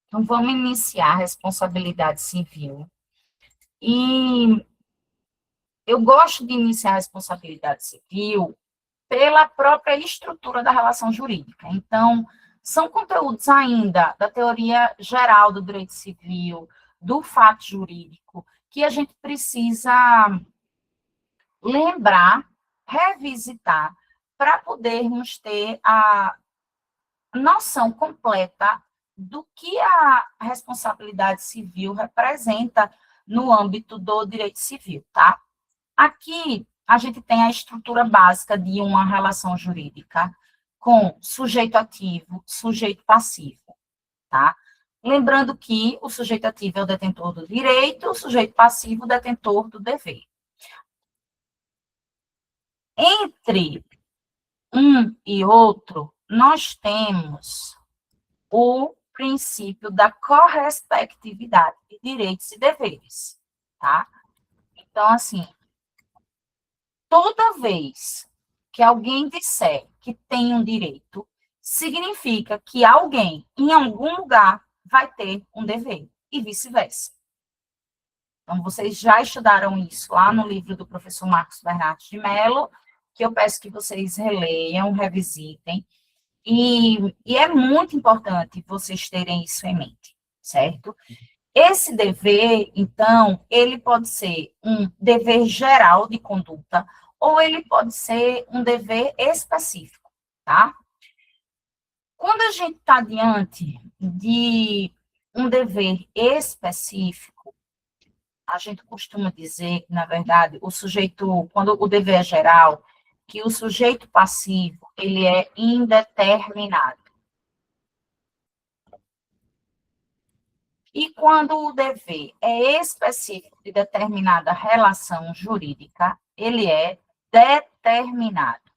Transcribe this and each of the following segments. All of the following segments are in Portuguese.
Então, vamos iniciar a responsabilidade civil. E eu gosto de iniciar a responsabilidade civil pela própria estrutura da relação jurídica. Então, são conteúdos ainda da teoria geral do direito civil, do fato jurídico, que a gente precisa lembrar, revisitar, para podermos ter a noção completa do que a responsabilidade civil representa no âmbito do direito civil, tá? Aqui, a gente tem a estrutura básica de uma relação jurídica com sujeito ativo, sujeito passivo, tá? Lembrando que o sujeito ativo é o detentor do direito, o sujeito passivo, o detentor do dever. Entre um e outro, nós temos o princípio da correspectividade de direitos e deveres, tá? Então, assim, toda vez que alguém disser que tem um direito, significa que alguém, em algum lugar, vai ter um dever, e vice-versa. Então, vocês já estudaram isso lá no livro do professor Marcos Bernardes de Mello, que eu peço que vocês releiam, revisitem, e é muito importante vocês terem isso em mente, certo? Esse dever, então, ele pode ser um dever geral de conduta, ou ele pode ser um dever específico, tá? Quando a gente está diante de um dever específico, a gente costuma dizer que, na verdade, o sujeito, quando o dever é geral, que o sujeito passivo, ele é indeterminado. E quando o dever é específico de determinada relação jurídica, ele é determinado,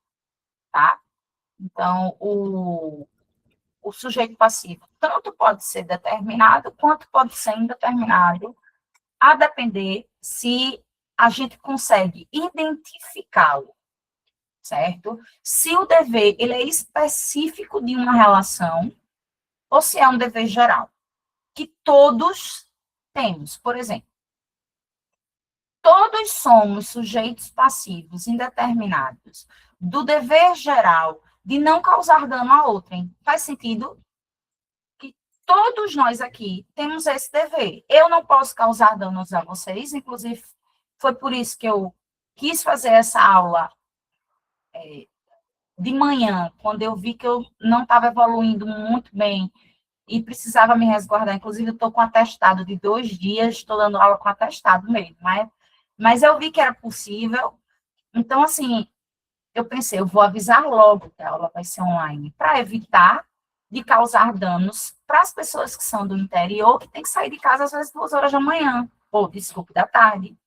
tá? Então, o sujeito passivo tanto pode ser determinado quanto pode ser indeterminado, a depender se a gente consegue identificá-lo, certo? Se o dever ele é específico de uma relação ou se é um dever geral, que todos temos. Por exemplo, todos somos sujeitos passivos indeterminados do dever geral de não causar dano a outrem. Faz sentido que todos nós aqui temos esse dever. Eu não posso causar danos a vocês, inclusive foi por isso que eu quis fazer essa aula de manhã, quando eu vi que eu não estava evoluindo muito bem e precisava me resguardar. Inclusive, eu estou com atestado de 2 dias, estou dando aula com atestado mesmo, mas eu vi que era possível. Então, assim, eu pensei, eu vou avisar logo que a aula vai ser online, para evitar de causar danos para as pessoas que são do interior, que tem que sair de casa às vezes 2 horas da manhã, ou, desculpe, da tarde,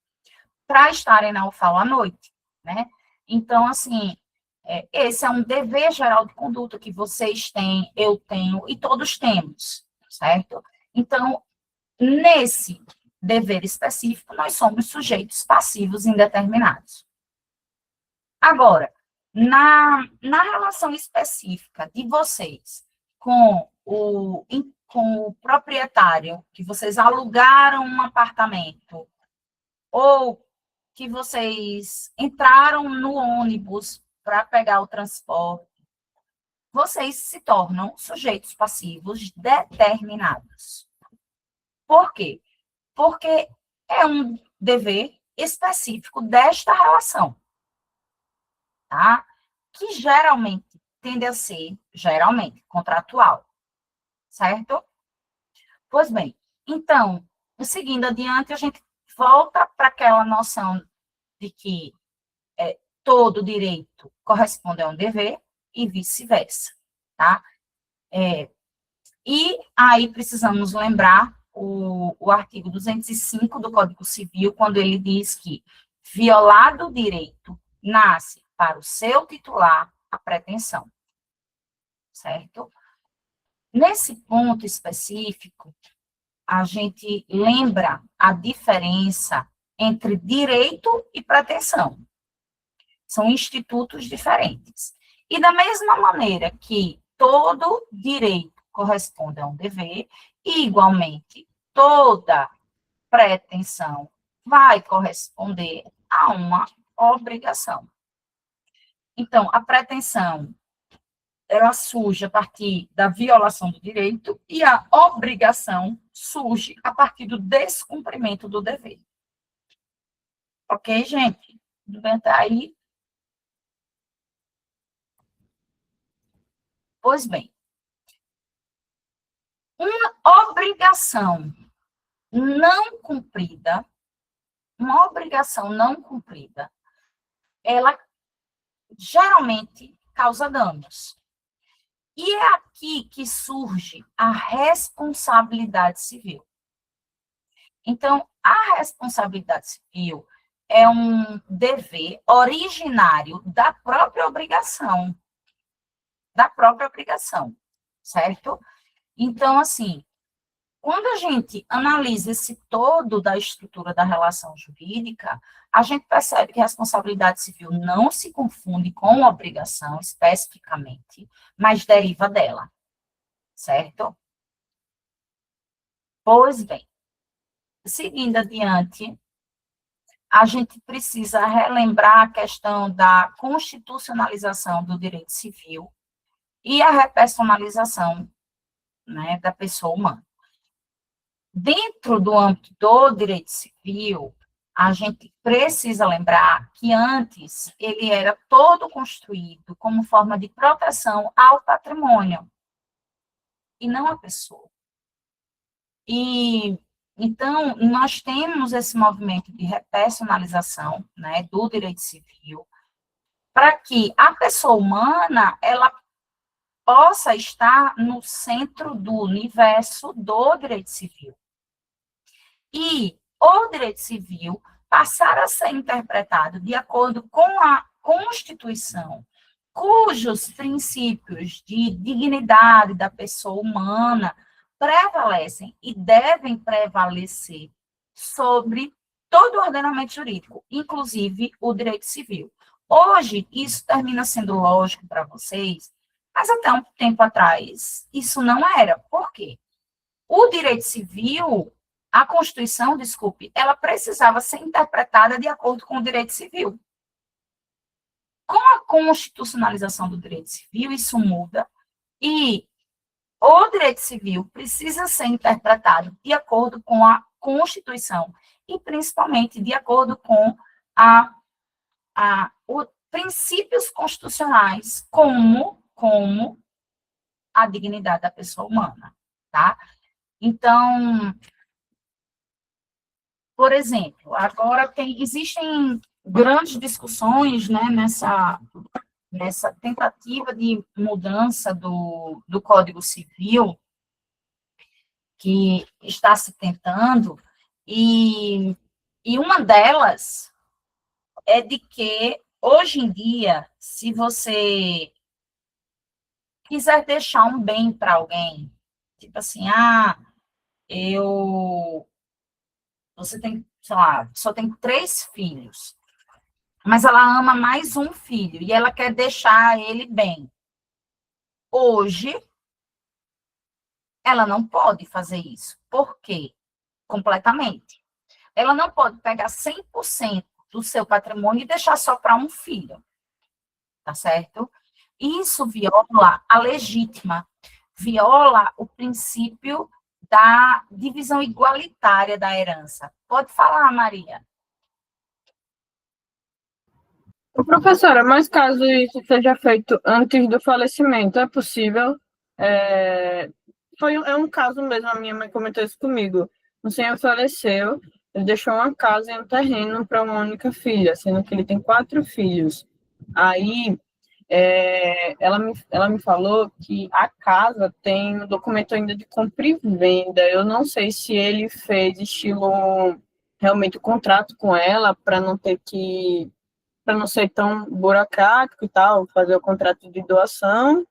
para estarem na UFAL à noite, né? Então, assim, esse é um dever geral de conduta que vocês têm, eu tenho e todos temos, certo? Então, nesse dever específico, nós somos sujeitos passivos indeterminados. Agora, na relação específica de vocês com o proprietário, que vocês alugaram um apartamento, ou que vocês entraram no ônibus para pegar o transporte, vocês se tornam sujeitos passivos determinados. Por quê? Porque é um dever específico desta relação, tá? Que geralmente tende a ser, geralmente, contratual, certo? Pois bem, então, seguindo adiante, a gente volta para aquela noção de que todo direito corresponde a um dever e vice-versa, tá? E aí precisamos lembrar o artigo 205 do Código Civil, quando ele diz que, violado o direito, nasce para o seu titular a pretensão, certo? Nesse ponto específico, a gente lembra a diferença entre direito e pretensão. São institutos diferentes. E da mesma maneira que todo direito corresponde a um dever, E, igualmente, toda pretensão vai corresponder a uma obrigação. Então, a pretensão, ela surge a partir da violação do direito e a obrigação surge a partir do descumprimento do dever. Ok, gente? Tudo bem até aí? Pois bem, uma obrigação não cumprida, ela geralmente causa danos. E é aqui que surge a responsabilidade civil. Então, a responsabilidade civil é um dever originário da própria obrigação, certo? Então, assim, quando a gente analisa esse todo da estrutura da relação jurídica, a gente percebe que a responsabilidade civil não se confunde com obrigação especificamente, mas deriva dela, certo? Pois bem, seguindo adiante, a gente precisa relembrar a questão da constitucionalização do direito civil e a repersonalização, né, da pessoa humana. Dentro do âmbito do direito civil, a gente precisa lembrar que antes ele era todo construído como forma de proteção ao patrimônio e não à pessoa. E então nós temos esse movimento de repersonalização, né, do direito civil, para que a pessoa humana ela possa estar no centro do universo do direito civil. E o direito civil passar a ser interpretado de acordo com a Constituição, cujos princípios de dignidade da pessoa humana prevalecem e devem prevalecer sobre todo o ordenamento jurídico, inclusive o direito civil. Hoje, isso termina sendo lógico para vocês, mas até um tempo atrás, isso não era. Por quê? O direito civil, a Constituição, desculpe, ela precisava ser interpretada de acordo com o direito civil. Com a constitucionalização do direito civil, isso muda e o direito civil precisa ser interpretado de acordo com a Constituição e, principalmente, de acordo com os princípios constitucionais, como a dignidade da pessoa humana, tá? Então, por exemplo, agora existem grandes discussões, né, nessa tentativa de mudança do Código Civil que está se tentando, e uma delas é de que, hoje em dia, se você quiser deixar um bem para alguém, tipo assim, você tem, sei lá, só tem 3 filhos, mas ela ama mais um filho e ela quer deixar ele bem. Hoje, ela não pode fazer isso. Por quê? Completamente. Ela não pode pegar 100% do seu patrimônio e deixar só para um filho. Tá certo? Isso viola a legítima, viola o princípio da divisão igualitária da herança. Pode falar, Maria. Professora, mas caso isso seja feito antes do falecimento, é possível? É, é um caso mesmo, a minha mãe comentou isso comigo. O senhor faleceu, ele deixou uma casa e um terreno para uma única filha, sendo que ele tem 4 filhos. Aí, ela me falou que a casa tem um documento ainda de compra e venda. Eu não sei se ele fez estilo realmente o contrato com ela para não ser tão burocrático e tal, fazer o contrato de doação,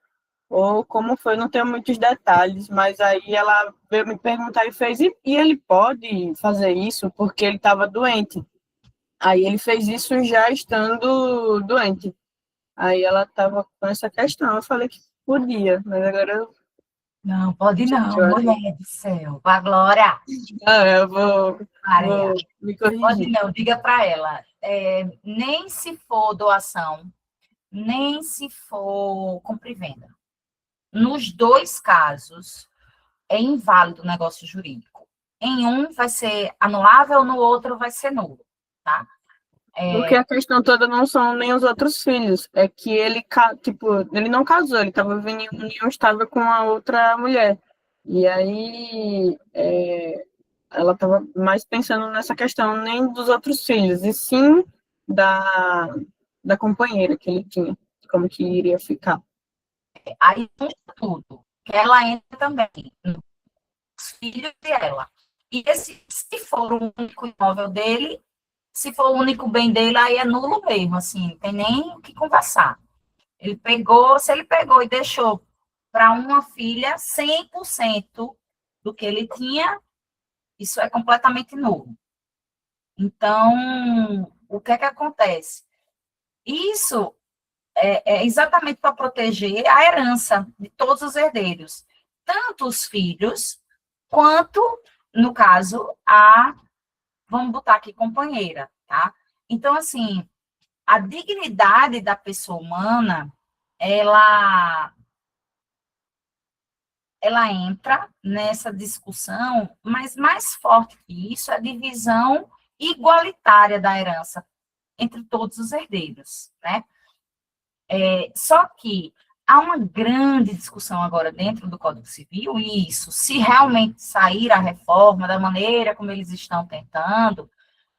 ou como foi, não tenho muitos detalhes, mas aí ela veio me perguntar e fez, e ele pode fazer isso porque ele estava doente. Aí ele fez isso já estando doente. Aí ela estava com essa questão, eu falei que podia, mas agora Não, pode Gente, não, eu acho. mulher do céu. Vá, Glória, Ah, eu vou Maria. me Pode corrigir. não, diga para ela. Nem se for doação, nem se for compra e venda. Nos dois casos, é inválido o negócio jurídico. Em um vai ser anulável, no outro vai ser nulo, tá? Porque a questão toda não são nem os outros filhos, é que ele, tipo, ele não casou, ele estava vivendo em união estável com a outra mulher. E aí ela estava mais pensando nessa questão nem dos outros filhos, e sim da, da companheira que ele tinha, como que iria ficar. Aí junta tudo, que ela entra também, os filhos dela. E se for o único imóvel dele, se for o único bem dele, aí é nulo mesmo, assim, não tem nem o que conversar. Se ele pegou e deixou para uma filha 100% do que ele tinha, isso é completamente nulo. Então, o que é que acontece? Isso é exatamente para proteger a herança de todos os herdeiros, tanto os filhos, quanto, no caso, vamos botar aqui, companheira, tá? Então, assim, a dignidade da pessoa humana, ela, ela entra nessa discussão, mas mais forte que isso é a divisão igualitária da herança entre todos os herdeiros, né? Só que há uma grande discussão agora dentro do Código Civil, e isso, se realmente sair a reforma da maneira como eles estão tentando,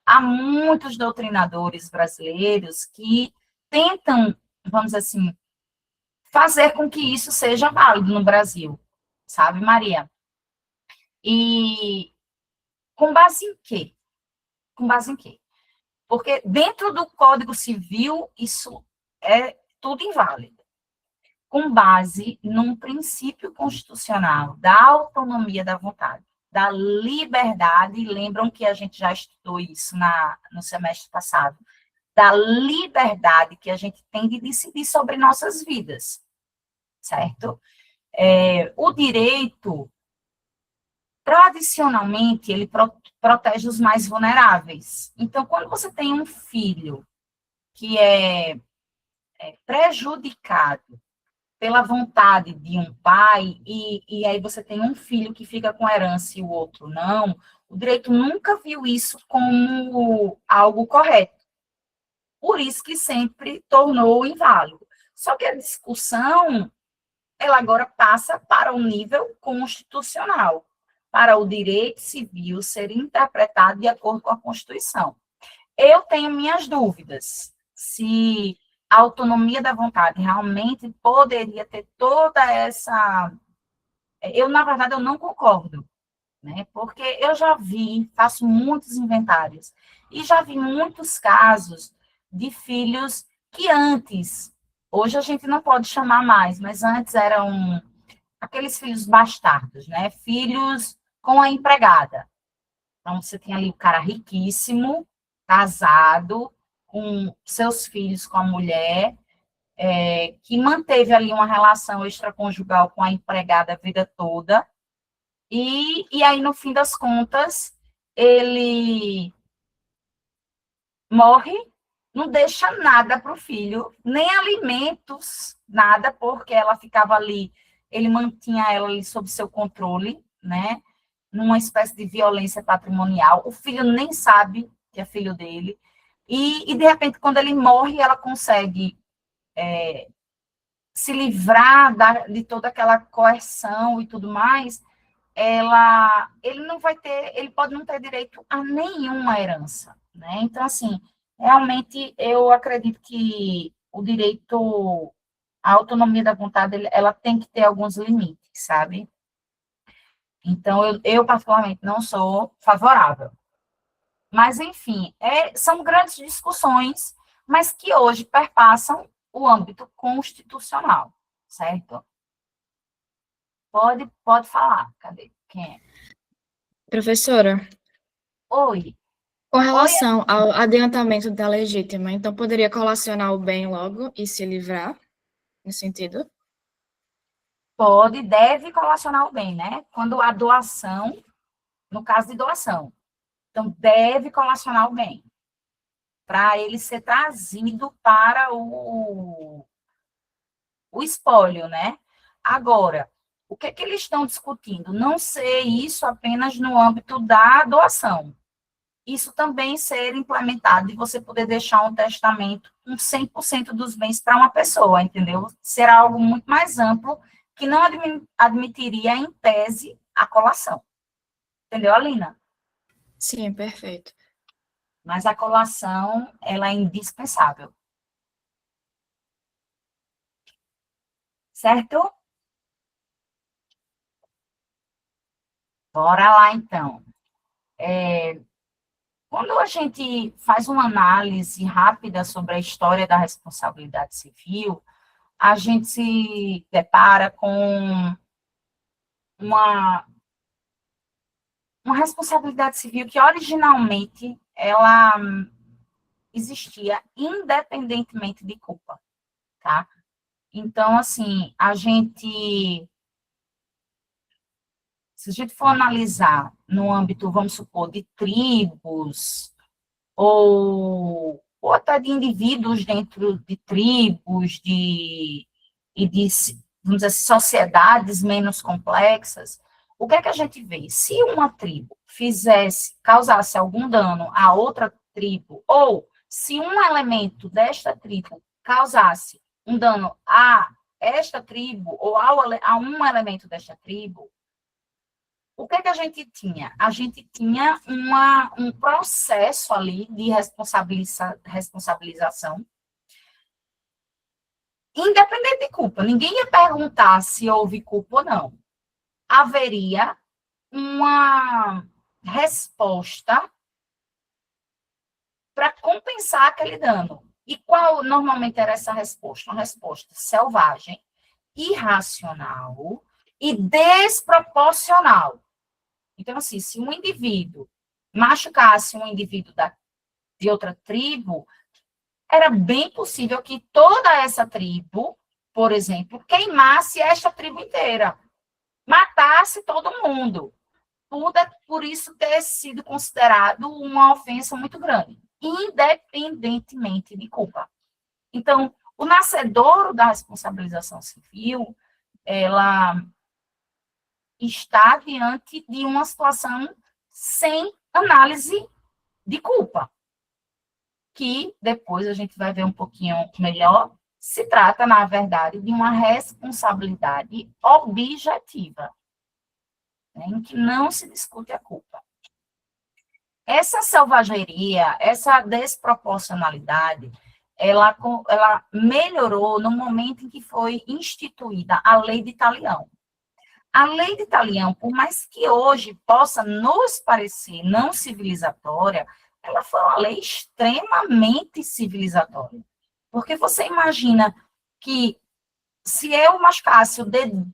há muitos doutrinadores brasileiros que tentam, vamos dizer assim, fazer com que isso seja válido no Brasil, sabe, Maria? E com base em quê? Com base em quê? Porque dentro do Código Civil, isso é tudo inválido. Com base num princípio constitucional da autonomia da vontade, da liberdade, e lembram que a gente já estudou isso no semestre passado, da liberdade que a gente tem de decidir sobre nossas vidas, certo? O direito, tradicionalmente, ele protege os mais vulneráveis. Então, quando você tem um filho que é prejudicado pela vontade de um pai, e aí você tem um filho que fica com herança e o outro não, o direito nunca viu isso como algo correto. Por isso que sempre tornou inválido. Só que a discussão, ela agora passa para o nível constitucional, para o direito civil ser interpretado de acordo com a Constituição. Eu tenho minhas dúvidas se a autonomia da vontade realmente poderia ter toda essa. Na verdade, eu não concordo, né? Porque eu já vi, faço muitos inventários, e já vi muitos casos de filhos que antes, hoje a gente não pode chamar mais, mas antes eram aqueles filhos bastardos, né? Filhos com a empregada. Então, você tem ali o cara riquíssimo, casado, com seus filhos com a mulher, que manteve ali uma relação extraconjugal com a empregada a vida toda, e aí, no fim das contas, ele morre, não deixa nada para o filho, nem alimentos, nada, porque ela ficava ali, ele mantinha ela ali sob seu controle, né? Numa espécie de violência patrimonial. O filho nem sabe que é filho dele. E de repente, quando ele morre, ela consegue se livrar de toda aquela coerção e tudo mais. Ele não vai ter, ele pode não ter direito a nenhuma herança, né? Então, assim, realmente eu acredito que o direito, a autonomia da vontade, ela tem que ter alguns limites, sabe? Então, eu particularmente não sou favorável. Mas, enfim, são grandes discussões, mas que hoje perpassam o âmbito constitucional, certo? Pode falar. Cadê? Quem é? Professora, Oi. com Oi, relação ao adiantamento da legítima, então poderia colacionar o bem logo e se livrar, nesse sentido? Pode, deve colacionar o bem, né? Quando a doação, no caso de doação. Então, deve colacionar o bem, para ele ser trazido para o espólio, né? Agora, o que é que eles estão discutindo? Não ser isso apenas no âmbito da doação. Isso também ser implementado e você poder deixar um testamento com 100% dos bens para uma pessoa, entendeu? Será algo muito mais amplo que não admitiria, em tese, a colação. Entendeu, Alina? Sim, perfeito. Mas a colação, ela é indispensável. Certo? Bora lá, então. Quando a gente faz uma análise rápida sobre a história da responsabilidade civil, a gente se depara com uma, uma responsabilidade civil que originalmente ela existia independentemente de culpa, tá? Então, assim, se a gente for analisar no âmbito, vamos supor, de tribos, ou até de indivíduos dentro de tribos, e de, vamos dizer assim, sociedades menos complexas, o que é que a gente vê? Se uma tribo causasse algum dano a outra tribo, ou se um elemento desta tribo causasse um dano a esta tribo, ou a um elemento desta tribo, o que é que a gente tinha? A gente tinha um processo ali de responsabilização, independente de culpa. Ninguém ia perguntar se houve culpa ou não. Haveria uma resposta para compensar aquele dano. E qual normalmente era essa resposta? Uma resposta selvagem, irracional e desproporcional. Então, assim, se um indivíduo machucasse um indivíduo de outra tribo, era bem possível que toda essa tribo, por exemplo, queimasse esta tribo inteira, matasse todo mundo, por isso ter sido considerado uma ofensa muito grande, independentemente de culpa. Então, o nascedouro da responsabilização civil, ela está diante de uma situação sem análise de culpa, que depois a gente vai ver um pouquinho melhor, se trata, na verdade, de uma responsabilidade objetiva, né, em que não se discute a culpa. Essa selvageria, essa desproporcionalidade, ela melhorou no momento em que foi instituída a Lei de Talião. A Lei de Talião, por mais que hoje possa nos parecer não civilizatória, ela foi uma lei extremamente civilizatória. Porque você imagina que se eu machucasse o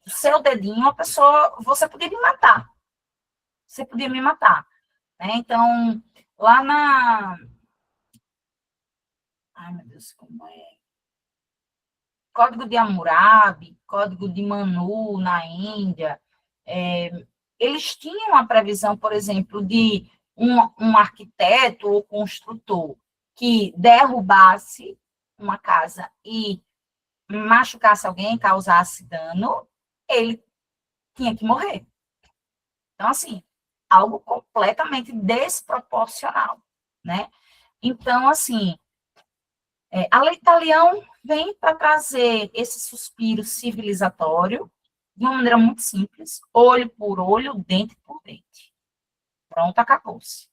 seu dedinho, você podia me matar. Você podia me matar. Né? Então, lá ai, meu Deus, como é? Código de Hammurabi, Código de Manu, na Índia, eles tinham a previsão, por exemplo, de um arquiteto ou construtor que derrubasse uma casa e machucasse alguém, causasse dano, ele tinha que morrer. Então, assim, algo completamente desproporcional, né? Então, assim, a Lei Talião vem para trazer esse suspiro civilizatório de uma maneira muito simples, olho por olho, dente por dente. Pronto, acabou-se.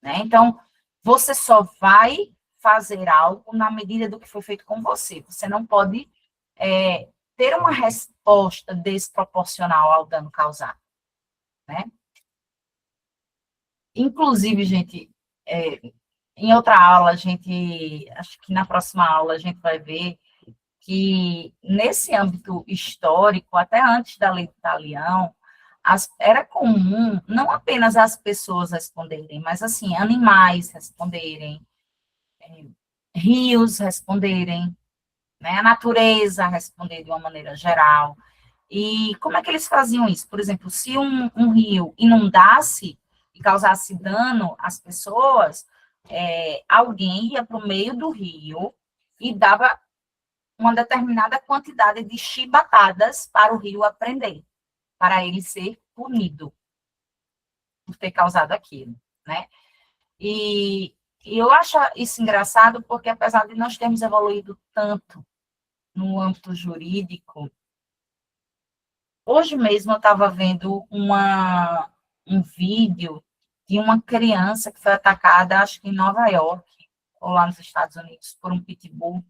Né? Então, você só vai fazer algo na medida do que foi feito com você. Você não pode ter uma resposta desproporcional ao dano causado. Né? Inclusive, gente, em outra aula, acho que na próxima aula a gente vai ver que nesse âmbito histórico, até antes da Lei do Talião, era comum não apenas as pessoas responderem, mas assim, animais responderem, rios responderem, né, a natureza responder de uma maneira geral. E como é que eles faziam isso? Por exemplo, se um rio inundasse e causasse dano às pessoas, alguém ia para o meio do rio e dava uma determinada quantidade de chibatadas para o rio aprender, para ele ser punido por ter causado aquilo, né? E eu acho isso engraçado porque, apesar de nós termos evoluído tanto no âmbito jurídico, hoje mesmo eu estava vendo um vídeo de uma criança que foi atacada, acho que em Nova York, ou lá nos Estados Unidos, por um pitbull,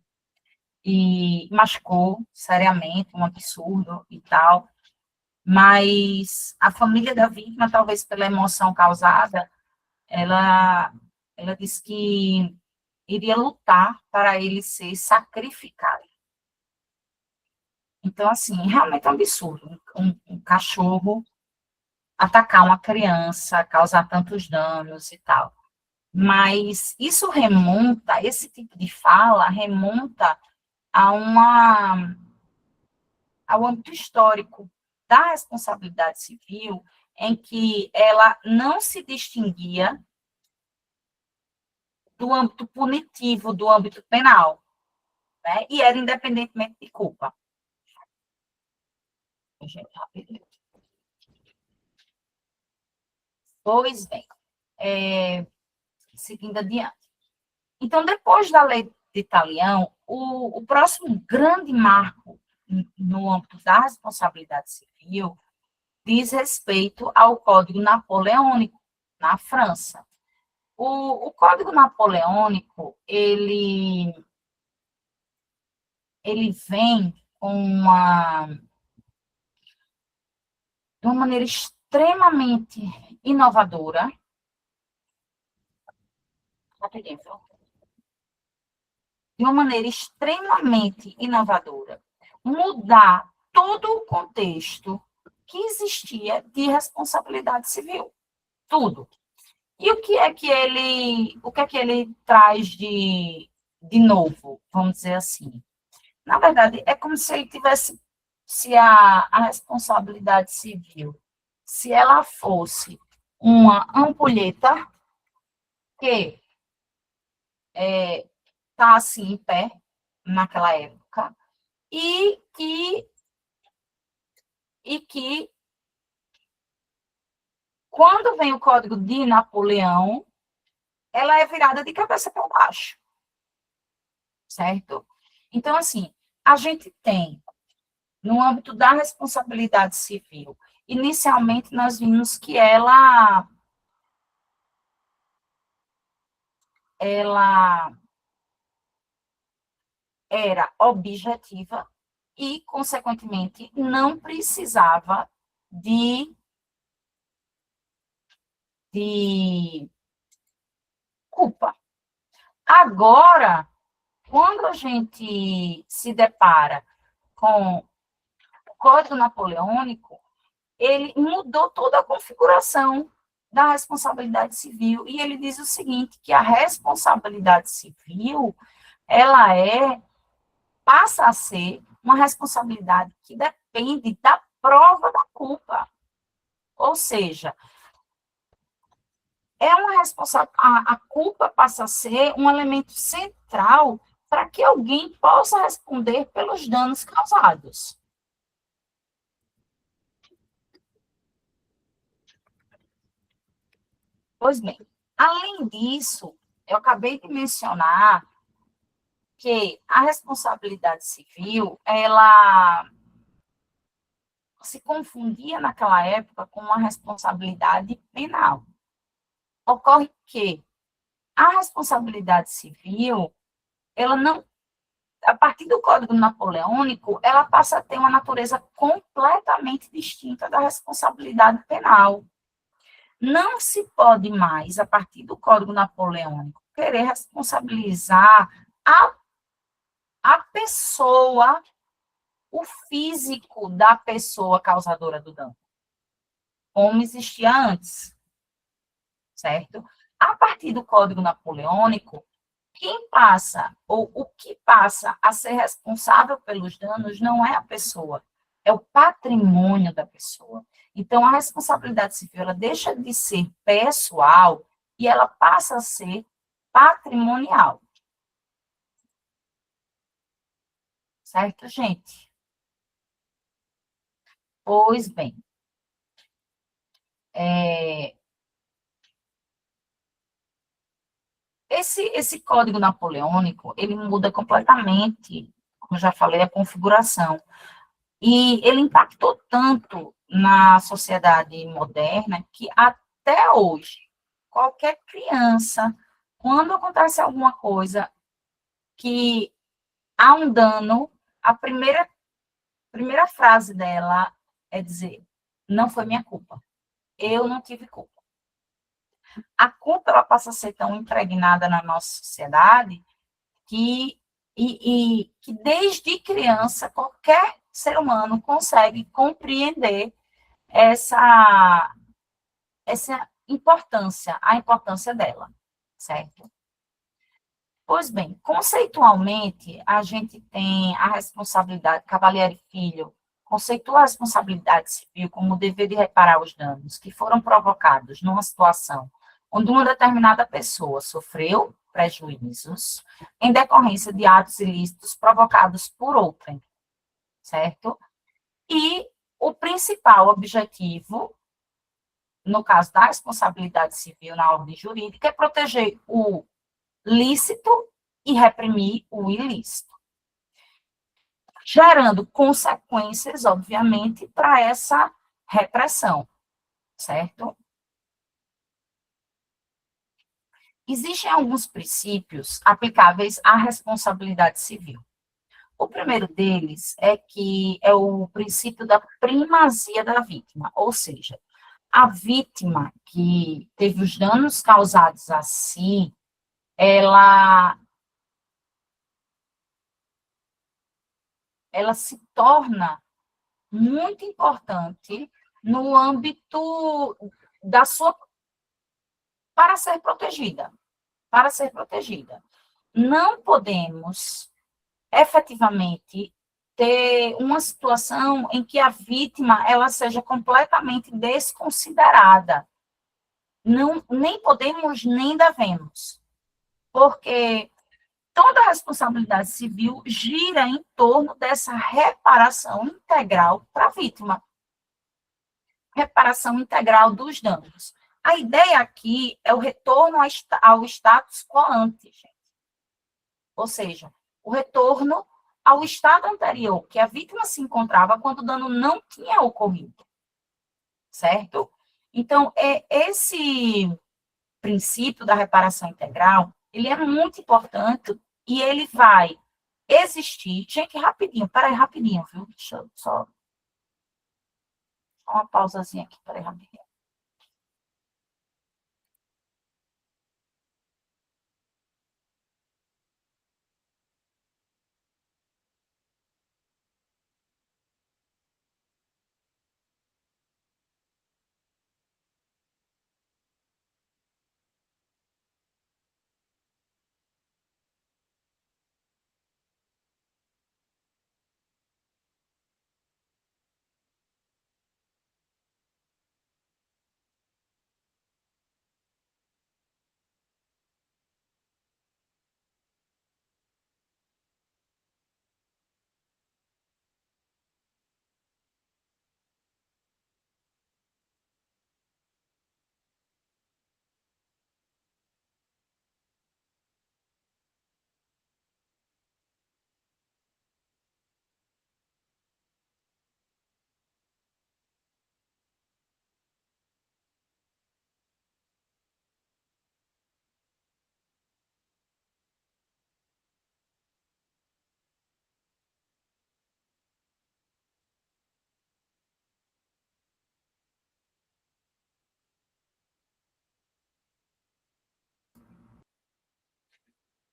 e machucou seriamente, um absurdo e tal. Mas a família da vítima, talvez pela emoção causada, ela, ela disse que iria lutar para ele ser sacrificado. Então, assim, realmente é um absurdo. Um cachorro atacar uma criança, causar tantos danos e tal. Mas isso remonta, esse tipo de fala remonta a ao âmbito histórico da responsabilidade civil, em que ela não se distinguia do âmbito punitivo, do âmbito penal, né? E era independentemente de culpa. Gente, rapidinho. Pois bem, seguindo adiante. Então, depois da lei de Italião, o próximo grande marco no âmbito da responsabilidade civil diz respeito ao Código Napoleônico, na França. O Código Napoleônico, ele vem de uma maneira extremamente inovadora. De uma maneira extremamente inovadora, mudar todo o contexto que existia de responsabilidade civil. Tudo. E o que é que ele traz de novo, vamos dizer assim? Na verdade, é como se ele tivesse, se a responsabilidade civil, se ela fosse uma ampulheta que está assim em pé, naquela época, e que quando vem o Código de Napoleão, ela é virada de cabeça para baixo, certo? Então, assim, a gente tem, no âmbito da responsabilidade civil, inicialmente nós vimos que ela era objetiva e, consequentemente, não precisava de culpa. Agora, quando a gente se depara com o Código Napoleônico, ele mudou toda a configuração da responsabilidade civil, e ele diz o seguinte, que a responsabilidade civil, ela passa a ser uma responsabilidade que depende da prova da culpa. Ou seja, a culpa passa a ser um elemento central para que alguém possa responder pelos danos causados. Pois bem, além disso, eu acabei de mencionar que a responsabilidade civil, ela se confundia naquela época com uma responsabilidade penal. Ocorre que a responsabilidade civil, ela não, a partir do Código Napoleônico, ela passa a ter uma natureza completamente distinta da responsabilidade penal. Não se pode mais, a partir do Código Napoleônico, querer responsabilizar a pessoa, o físico da pessoa causadora do dano, como existia antes, certo? A partir do Código Napoleônico, quem passa, ou o que passa a ser responsável pelos danos não é a pessoa, é o patrimônio da pessoa. Então, a responsabilidade civil, ela deixa de ser pessoal e ela passa a ser patrimonial. Certo, gente? Pois bem, esse código napoleônico, ele muda completamente, como já falei, a configuração. E ele impactou tanto na sociedade moderna que até hoje, qualquer criança, quando acontece alguma coisa que há um dano, a primeira frase dela é dizer: não foi minha culpa, eu não tive culpa. A culpa, ela passa a ser tão impregnada na nossa sociedade que desde criança qualquer ser humano consegue compreender essa importância, a importância dela, certo? Pois bem, conceitualmente, a gente tem a responsabilidade, Cavalieri Filho conceitua a responsabilidade civil como o dever de reparar os danos que foram provocados numa situação onde uma determinada pessoa sofreu prejuízos em decorrência de atos ilícitos provocados por outrem, certo? E o principal objetivo, no caso da responsabilidade civil na ordem jurídica, é proteger o lícito e reprimir o ilícito, gerando consequências, obviamente, para essa repressão, certo? Existem alguns princípios aplicáveis à responsabilidade civil. O primeiro deles é que é o princípio da primazia da vítima, ou seja, a vítima que teve os danos causados a si, ela se torna muito importante no âmbito da sua para ser protegida, para ser protegida. Não podemos efetivamente ter uma situação em que a vítima ela seja completamente desconsiderada. Não, nem podemos nem devemos, porque toda a responsabilidade civil gira em torno dessa reparação integral para a vítima. Reparação integral dos danos. A ideia aqui é o retorno ao status quo ante, gente. Ou seja, o retorno ao estado anterior, que a vítima se encontrava quando o dano não tinha ocorrido. Certo? Então, esse princípio da reparação integral, ele é muito importante e ele vai existir. Gente, rapidinho, peraí, rapidinho, viu? Deixa eu só uma pausazinha aqui, peraí, rapidinho.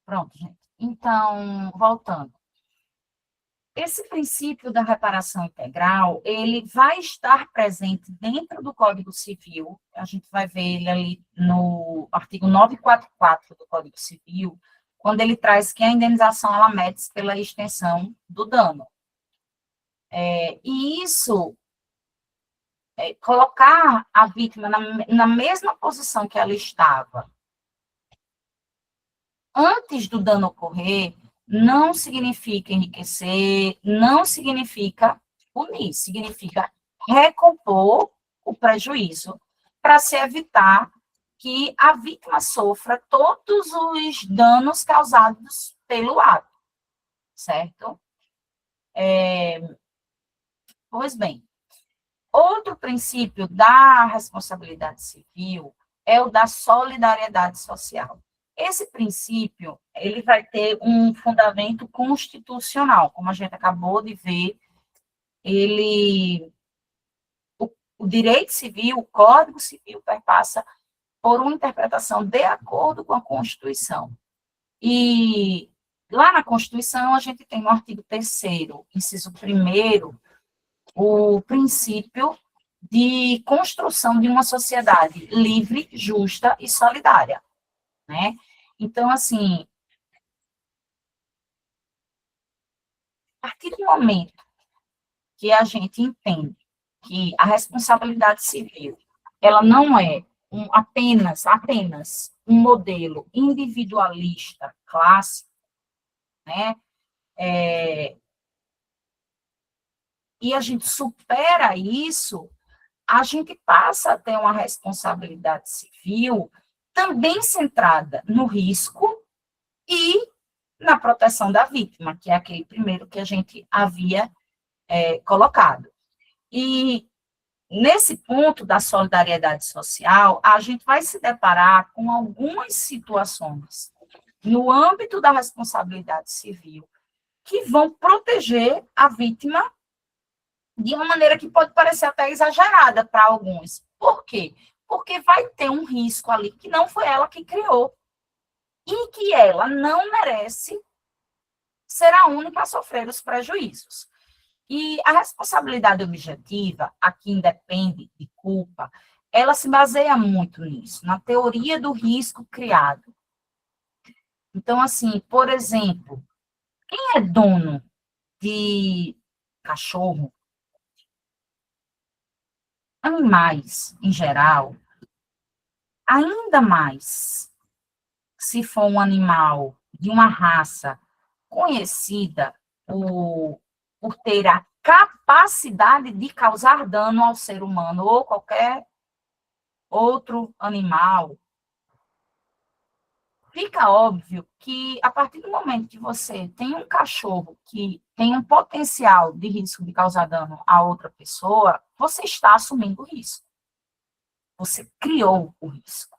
Pronto, gente. Então, voltando. Esse princípio da reparação integral, ele vai estar presente dentro do Código Civil, a gente vai ver ele ali no artigo 944 do Código Civil, quando ele traz que a indenização ela mede-se pela extensão do dano. E isso, colocar a vítima na mesma posição que ela estava antes do dano ocorrer, não significa enriquecer, não significa punir, significa recompor o prejuízo para se evitar que a vítima sofra todos os danos causados pelo ato, certo? Pois bem, outro princípio da responsabilidade civil é o da solidariedade social. Esse princípio, ele vai ter um fundamento constitucional, como a gente acabou de ver, o direito civil, o Código Civil, perpassa por uma interpretação de acordo com a Constituição. E lá na Constituição, a gente tem no artigo 3º, inciso 1º, o princípio de construção de uma sociedade livre, justa e solidária, né? Então, assim, a partir do momento que a gente entende que a responsabilidade civil, ela não é apenas um modelo individualista clássico, né? E a gente supera isso, a gente passa a ter uma responsabilidade civil também centrada no risco e na proteção da vítima, que é aquele primeiro que a gente havia colocado. E nesse ponto da solidariedade social, a gente vai se deparar com algumas situações no âmbito da responsabilidade civil que vão proteger a vítima de uma maneira que pode parecer até exagerada para alguns. Por quê? Porque vai ter um risco ali que não foi ela que criou e que ela não merece ser a única a sofrer os prejuízos. E a responsabilidade objetiva, a que independe de culpa, ela se baseia muito nisso, na teoria do risco criado. Então, assim, por exemplo, quem é dono de cachorro, animais em geral, ainda mais se for um animal de uma raça conhecida por ter a capacidade de causar dano ao ser humano ou qualquer outro animal, fica óbvio que a partir do momento que você tem um cachorro que tem um potencial de risco de causar dano a outra pessoa, você está assumindo o risco. Você criou o risco.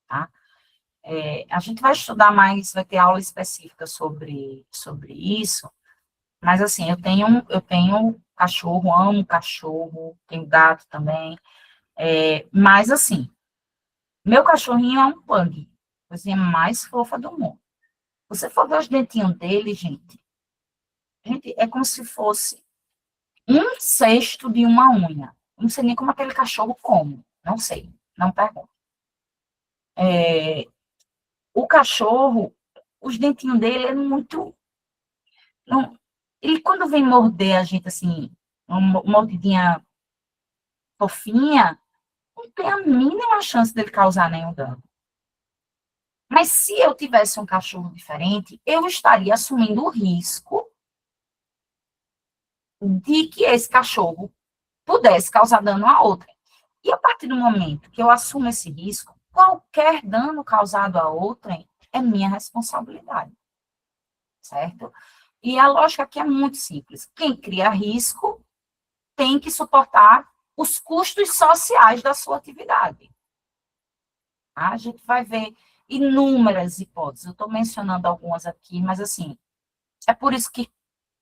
Tá? A gente vai estudar mais, vai ter aula específica sobre isso, mas assim, eu tenho cachorro, amo cachorro, tenho gato também, mas assim, meu cachorrinho é um pug, a coisinha mais fofa do mundo. Você for ver os dentinhos dele, gente, é como se fosse 1/6 de uma unha. Não sei nem como aquele cachorro come, não sei, não pergunto. O cachorro, os dentinhos dele é muito... Não, ele, quando vem morder a gente, assim, uma mordidinha fofinha, não tem a mínima chance dele causar nenhum dano. Mas se eu tivesse um cachorro diferente, eu estaria assumindo o risco de que esse cachorro pudesse causar dano a outra. E a partir do momento que eu assumo esse risco, qualquer dano causado a outrem é minha responsabilidade, certo? E a lógica aqui é muito simples. Quem cria risco tem que suportar os custos sociais da sua atividade. A gente vai ver inúmeras hipóteses. Eu estou mencionando algumas aqui, mas assim, é por isso que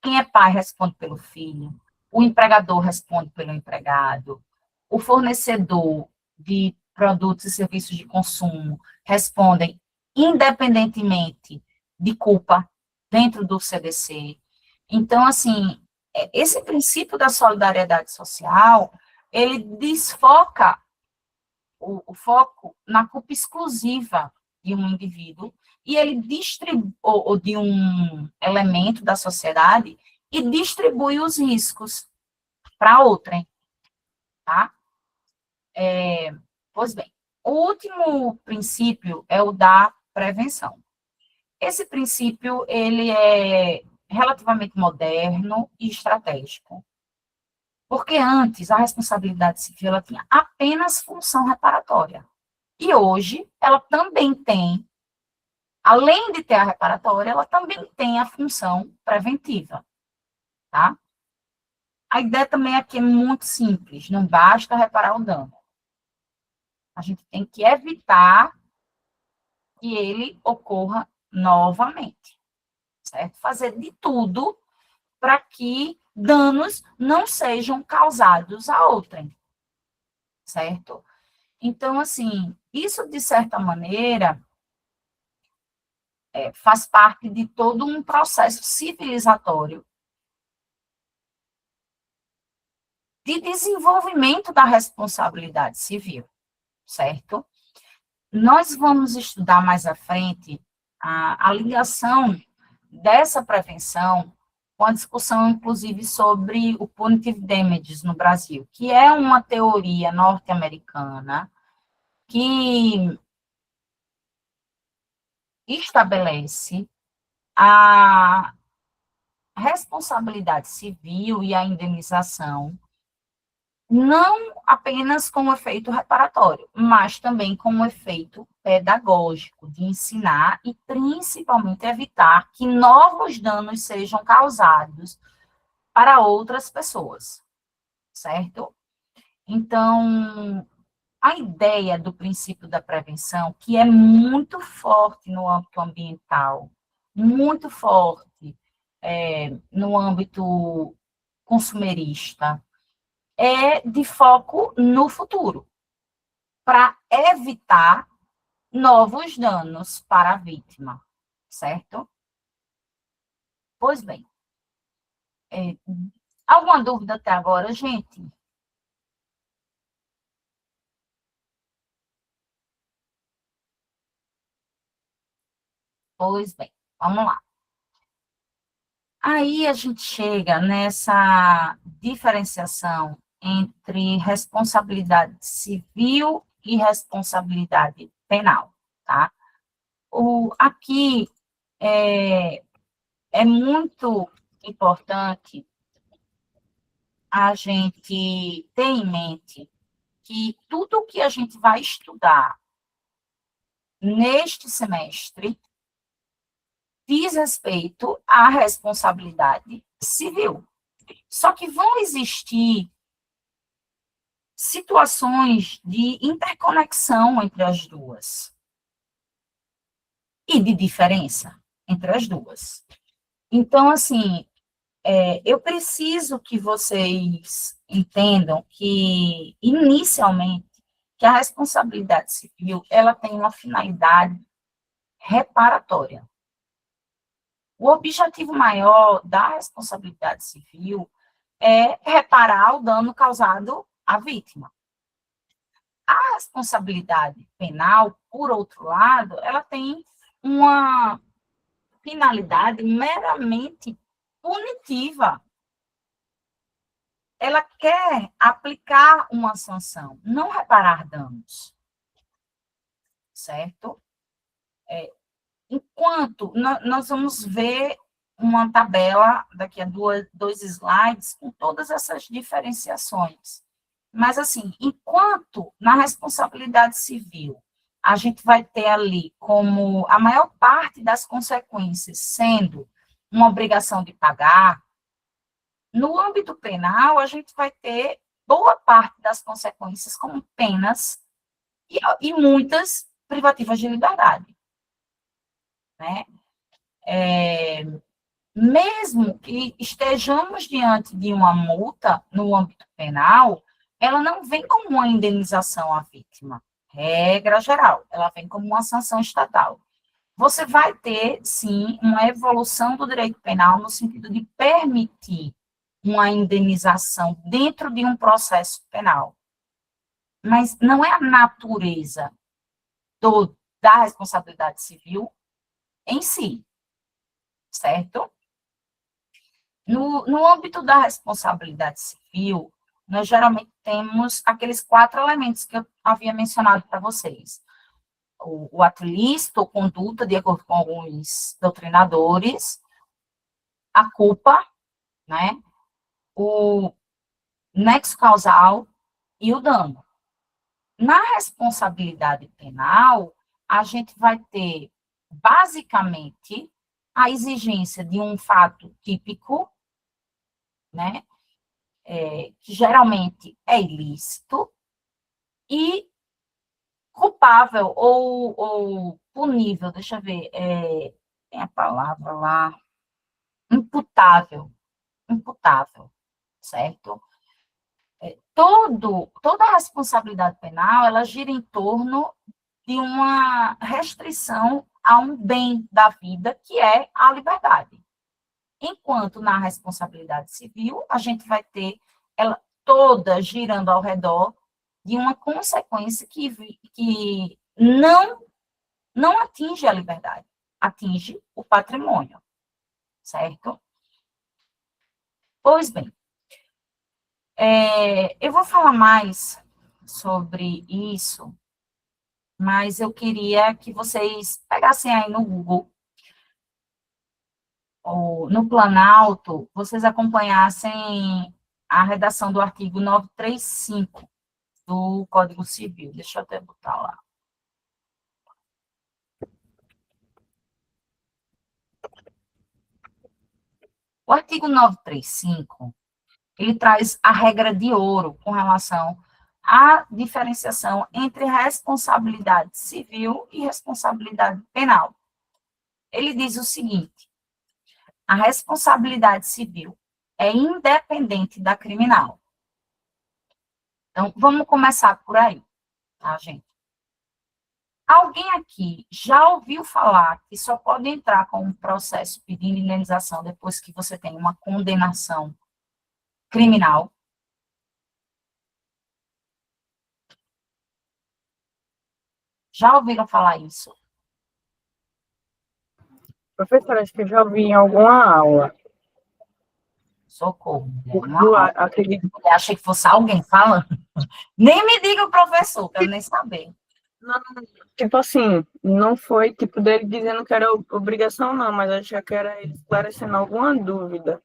quem é pai responde pelo filho, o empregador responde pelo empregado, o fornecedor de produtos e serviços de consumo respondem independentemente de culpa dentro do CDC. Então, assim, esse princípio da solidariedade social, ele desfoca o foco na culpa exclusiva de um indivíduo e ele distribui, ou de um elemento da sociedade, e distribui os riscos para outrem, tá? Pois bem, o último princípio é o da prevenção. Esse princípio, ele é relativamente moderno e estratégico, porque antes a responsabilidade civil ela tinha apenas função reparatória. E hoje ela também tem, além de ter a reparatória, ela também tem a função preventiva, tá? A ideia também aqui é muito simples, não basta reparar o dano. A gente tem que evitar que ele ocorra novamente, certo? Fazer de tudo para que danos não sejam causados a outrem, certo? Então, assim, isso, de certa maneira, faz parte de todo um processo civilizatório de desenvolvimento da responsabilidade civil, certo? Nós vamos estudar mais à frente a ligação dessa prevenção com a discussão, inclusive, sobre o punitive damages no Brasil, que é uma teoria norte-americana que estabelece a responsabilidade civil e a indenização não apenas com o efeito reparatório, mas também com o efeito pedagógico, de ensinar e principalmente evitar que novos danos sejam causados para outras pessoas, certo? Então, a ideia do princípio da prevenção, que é muito forte no âmbito ambiental, muito forte no âmbito consumerista, é de foco no futuro, para evitar novos danos para a vítima, certo? Pois bem, alguma dúvida até agora, gente? Pois bem, vamos lá. Aí a gente chega nessa diferenciação entre responsabilidade civil e responsabilidade penal, tá? Aqui é muito importante a gente ter em mente que tudo o que a gente vai estudar neste semestre diz respeito à responsabilidade civil. Só que vão existir situações de interconexão entre as duas e de diferença entre as duas. Então, assim, eu preciso que vocês entendam que, inicialmente, que a responsabilidade civil, ela tem uma finalidade reparatória. O objetivo maior da responsabilidade civil é reparar o dano causado à vítima. A responsabilidade penal, por outro lado, ela tem uma finalidade meramente punitiva. Ela quer aplicar uma sanção, não reparar danos. Certo? Enquanto nós vamos ver uma tabela daqui a dois slides com todas essas diferenciações. Mas, assim, enquanto na responsabilidade civil a gente vai ter ali como a maior parte das consequências sendo uma obrigação de pagar, no âmbito penal a gente vai ter boa parte das consequências como penas e muitas privativas de liberdade. Né? Mesmo que estejamos diante de uma multa no âmbito penal, ela não vem como uma indenização à vítima, regra geral, ela vem como uma sanção estatal. Você vai ter, sim, uma evolução do direito penal no sentido de permitir uma indenização dentro de um processo penal. Mas não é a natureza da responsabilidade civil em si, certo? No âmbito da responsabilidade civil, nós geralmente temos aqueles 4 elementos que eu havia mencionado para vocês. O ato ilícito, ou conduta, de acordo com alguns doutrinadores, a culpa, né? O nexo causal e o dano. Na responsabilidade penal, a gente vai ter, basicamente, a exigência de um fato típico, né? Que geralmente é ilícito, e culpável ou punível, deixa eu ver, tem a palavra lá, imputável, certo? Toda a responsabilidade penal, ela gira em torno de uma restrição a um bem da vida, que é a liberdade. Enquanto na responsabilidade civil, a gente vai ter ela toda girando ao redor de uma consequência que não atinge a liberdade, atinge o patrimônio, certo? Pois bem, eu vou falar mais sobre isso, mas eu queria que vocês pegassem aí no Google, ou no Planalto, vocês acompanhassem a redação do artigo 935 do Código Civil. Deixa eu até botar lá. O artigo 935, ele traz a regra de ouro com relação à diferenciação entre responsabilidade civil e responsabilidade penal. Ele diz o seguinte: a responsabilidade civil é independente da criminal. Então, vamos começar por aí, tá, gente? Alguém aqui já ouviu falar que só pode entrar com um processo pedindo indenização depois que você tem uma condenação criminal? Já ouviram falar isso? Professora, acho que eu já ouvi em alguma aula. Socorro. Acredito. Eu achei que fosse alguém falando. Nem me diga o professor, quero nem saber. Não, tipo assim, não foi tipo dele dizendo que era obrigação, não, mas acho que era ele esclarecendo alguma dúvida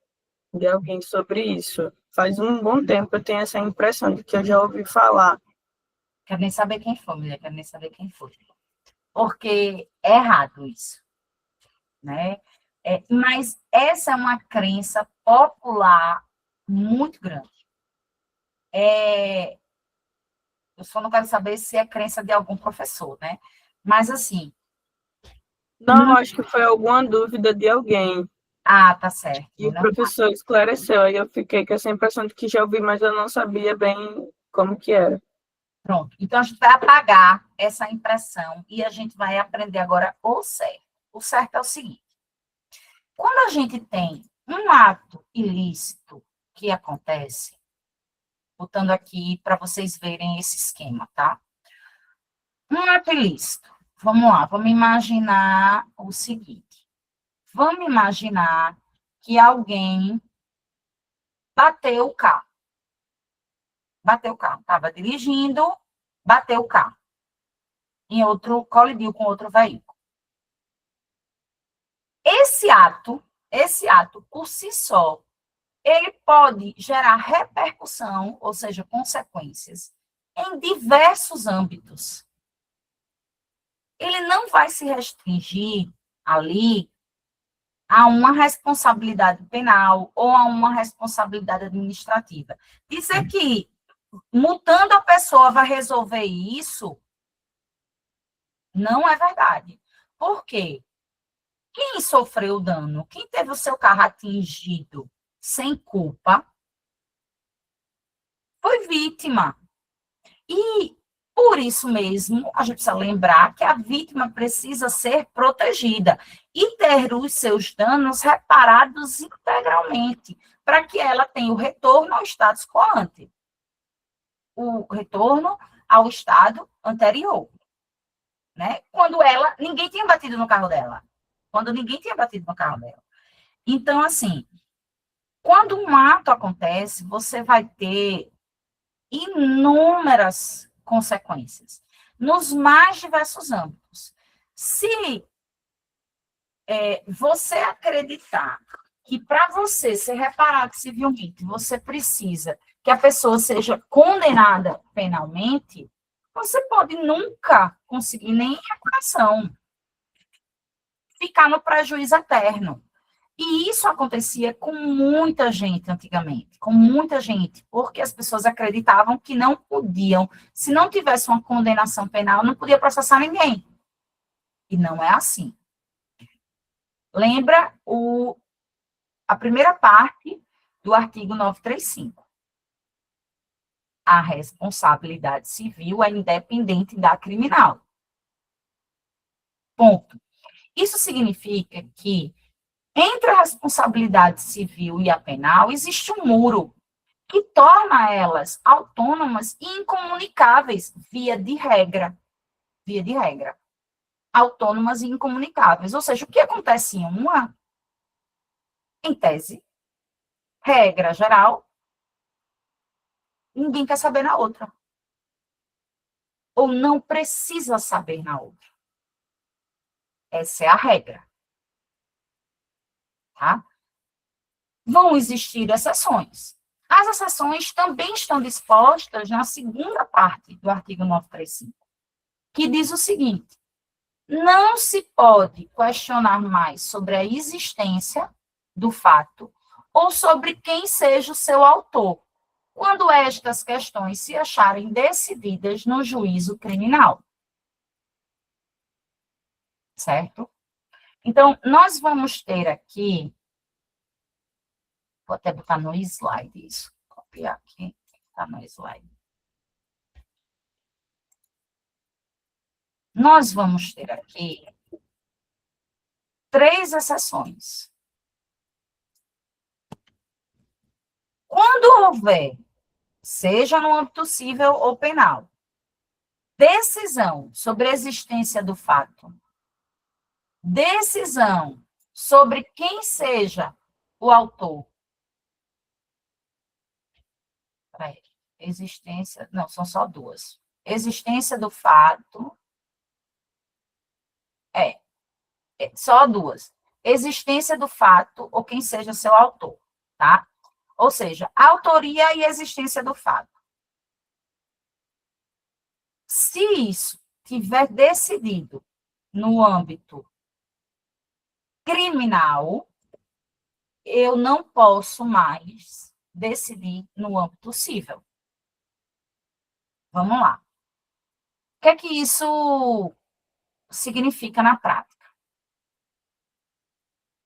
de alguém sobre isso. Faz um bom tempo eu tenho essa impressão de que eu já ouvi falar. Quero nem saber quem foi, mulher, quero nem saber quem foi. Porque é errado isso, né? Mas essa é uma crença popular muito grande. Eu só não quero saber se é crença de algum professor, né? Mas, assim... Não, acho que foi alguma dúvida de alguém. Ah, tá certo. E o professor esclareceu, aí eu fiquei com essa impressão de que já ouvi, mas eu não sabia bem como que era. Pronto. Então, a gente vai apagar essa impressão e a gente vai aprender agora o certo. O certo é o seguinte: quando a gente tem um ato ilícito que acontece, botando aqui para vocês verem esse esquema, tá? Um ato ilícito. Vamos lá, vamos imaginar o seguinte. Vamos imaginar que alguém bateu o carro. Estava dirigindo, bateu o carro. Colidiu com outro veículo. Esse ato, por si só, ele pode gerar repercussão, ou seja, consequências, em diversos âmbitos. Ele não vai se restringir ali a uma responsabilidade penal ou a uma responsabilidade administrativa. Dizer que multando a pessoa vai resolver isso não é verdade. Por quê? Quem sofreu dano, quem teve o seu carro atingido sem culpa, foi vítima. E, por isso mesmo, a gente precisa lembrar que a vítima precisa ser protegida e ter os seus danos reparados integralmente, para que ela tenha o retorno ao status quo ante, o retorno ao estado anterior. Né? Quando ninguém tinha batido no carro dela. Então, assim, Quando um ato acontece, você vai ter inúmeras consequências, nos mais diversos âmbitos. Se você acreditar que para você ser reparado civilmente, você precisa que a pessoa seja condenada penalmente, você pode nunca conseguir nem reparação, ficar no prejuízo eterno. E isso acontecia com muita gente antigamente, com muita gente, porque as pessoas acreditavam que não podiam, se não tivesse uma condenação penal, não podia processar ninguém. E não é assim. Lembra a primeira parte do artigo 935. A responsabilidade civil é independente da criminal. Ponto. Isso significa que entre a responsabilidade civil e a penal existe um muro que torna elas autônomas e incomunicáveis via de regra. Via de regra. Autônomas e incomunicáveis. Ou seja, o que acontece em uma, em tese, regra geral, ninguém quer saber na outra. Ou não precisa saber na outra. Essa é a regra. Tá? Vão existir exceções. As exceções também estão dispostas na segunda parte do artigo 935, que diz o seguinte: não se pode questionar mais sobre a existência do fato ou sobre quem seja o seu autor, quando estas questões se acharem decididas no juízo criminal. Certo? Então, nós vamos ter aqui, vou até botar no slide isso, copiar aqui, tá no slide. Nós vamos ter aqui 3 exceções. Quando houver, seja no âmbito civil ou penal, decisão sobre a existência do fato, decisão sobre quem seja o autor, existência, não, são só 2. Existência do fato, só 2. Existência do fato ou quem seja seu autor, tá? Ou seja, autoria e existência do fato. Se isso tiver decidido no âmbito criminal, eu não posso mais decidir no âmbito civil. Vamos lá. O que é que isso significa na prática?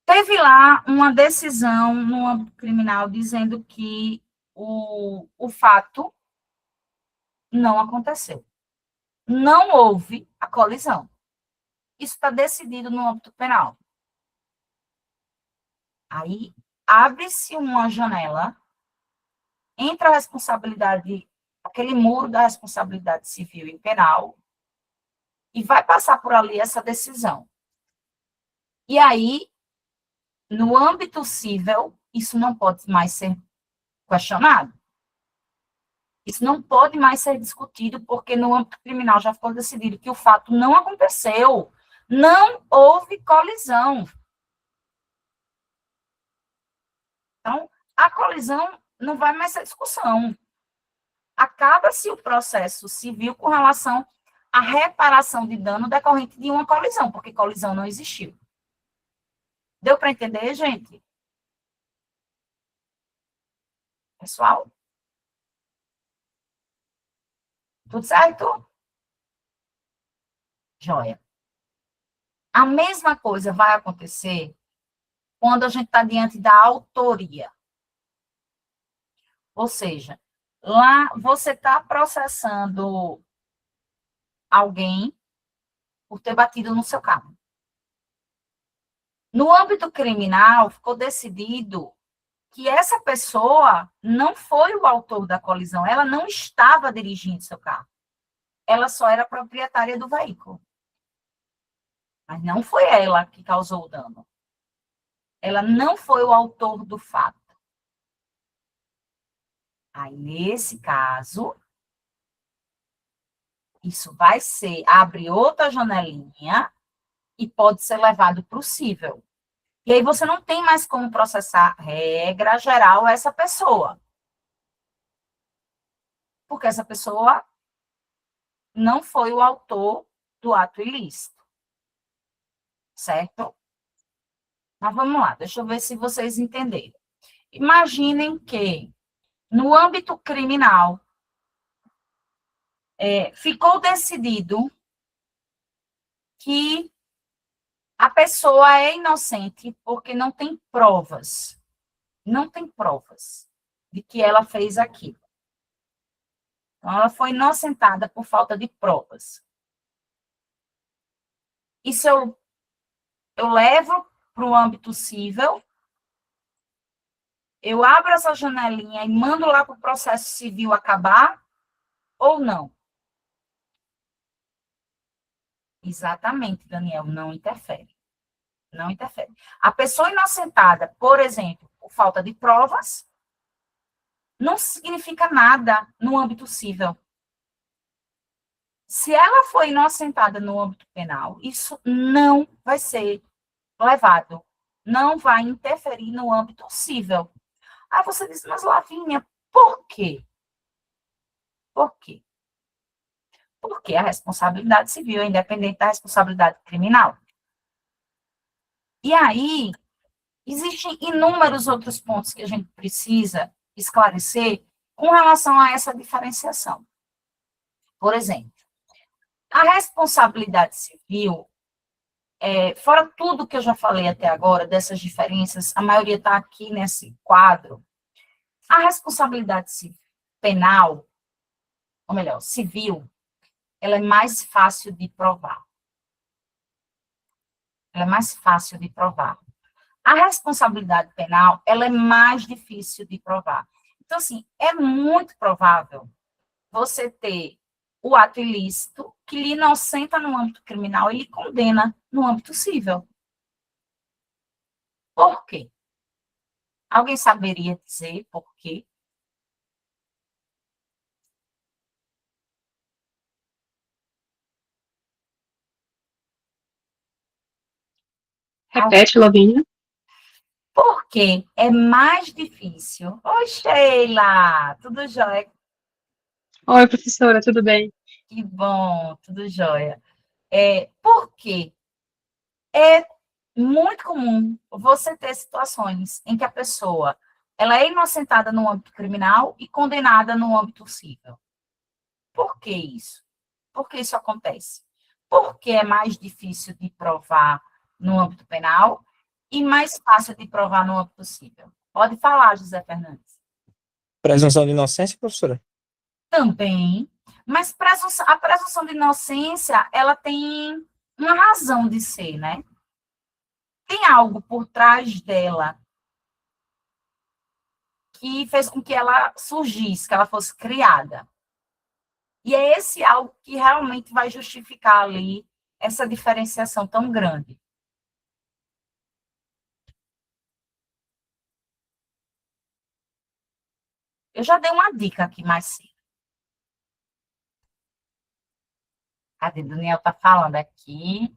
Teve lá uma decisão no âmbito criminal dizendo que o fato não aconteceu. Não houve a colisão. Isso está decidido no âmbito penal. Aí abre-se uma janela entre a responsabilidade, aquele muro da responsabilidade civil e penal, e vai passar por ali essa decisão. E aí, no âmbito civil, isso não pode mais ser questionado. Isso não pode mais ser discutido, porque no âmbito criminal já foi decidido que o fato não aconteceu, não houve colisão. Então, a colisão não vai mais ser discussão. Acaba-se o processo civil com relação à reparação de dano decorrente de uma colisão, porque colisão não existiu. Deu para entender, gente? Pessoal? Tudo certo? Joia. A mesma coisa vai acontecer quando a gente está diante da autoria. Ou seja, lá você está processando alguém por ter batido no seu carro. No âmbito criminal, ficou decidido que essa pessoa não foi o autor da colisão, ela não estava dirigindo seu carro. Ela só era proprietária do veículo. Mas não foi ela que causou o dano. Ela não foi o autor do fato. Aí, nesse caso, isso vai ser, abre outra janelinha e pode ser levado para o cível. E aí você não tem mais como processar, regra geral, essa pessoa. Porque essa pessoa não foi o autor do ato ilícito. Certo? Mas vamos lá, deixa eu ver se vocês entenderam. Imaginem que, no âmbito criminal, ficou decidido que a pessoa é inocente porque não tem provas. Não tem provas de que ela fez aquilo. Então, ela foi inocentada por falta de provas. Isso eu levo para o âmbito civil, eu abro essa janelinha e mando lá para o processo civil acabar, ou não? Exatamente, Daniel, não interfere. Não interfere. A pessoa inocentada, por exemplo, por falta de provas, não significa nada no âmbito civil. Se ela foi inocentada no âmbito penal, isso não vai ser levado, não vai interferir no âmbito civil. Aí você diz, mas Lavínia, por quê? Por quê? Porque a responsabilidade civil é independente da responsabilidade criminal. E aí, existem inúmeros outros pontos que a gente precisa esclarecer com relação a essa diferenciação. Por exemplo, a responsabilidade civil, fora tudo que eu já falei até agora, dessas diferenças, a maioria está aqui nesse quadro, a responsabilidade penal, ou melhor, civil, ela é mais fácil de provar. Ela é mais fácil de provar. A responsabilidade penal, ela é mais difícil de provar. Então, assim, é muito provável você ter o ato ilícito que lhe inocenta no âmbito criminal e lhe condena no âmbito civil. Por quê? Alguém saberia dizer por quê? Repete, Lavínia. Porque é mais difícil. Oi, Sheila! Tudo jóia? Oi, professora, tudo bem? Que bom, tudo jóia. Porque é muito comum você ter situações em que a pessoa ela é inocentada no âmbito criminal e condenada no âmbito civil. Por que isso? Por que isso acontece? Porque é mais difícil de provar no âmbito penal e mais fácil de provar no âmbito civil. Pode falar, José Fernandes. Presunção de inocência, professora? Também, mas a presunção de inocência, ela tem uma razão de ser, né? Tem algo por trás dela que fez com que ela surgisse, que ela fosse criada. E é esse algo que realmente vai justificar ali essa diferenciação tão grande. Eu já dei uma dica aqui mais cedo. Cadê? Daniel está falando aqui.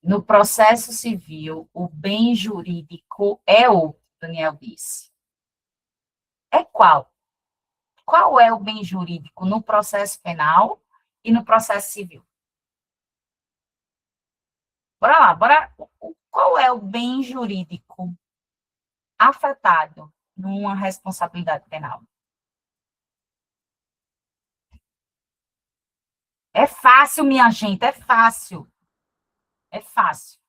No processo civil, o bem jurídico é o, Daniel disse. É qual? Qual é o bem jurídico no processo penal e no processo civil? Bora lá, bora. Qual é o bem jurídico afetado numa responsabilidade penal? É fácil, minha gente, é fácil. É fácil.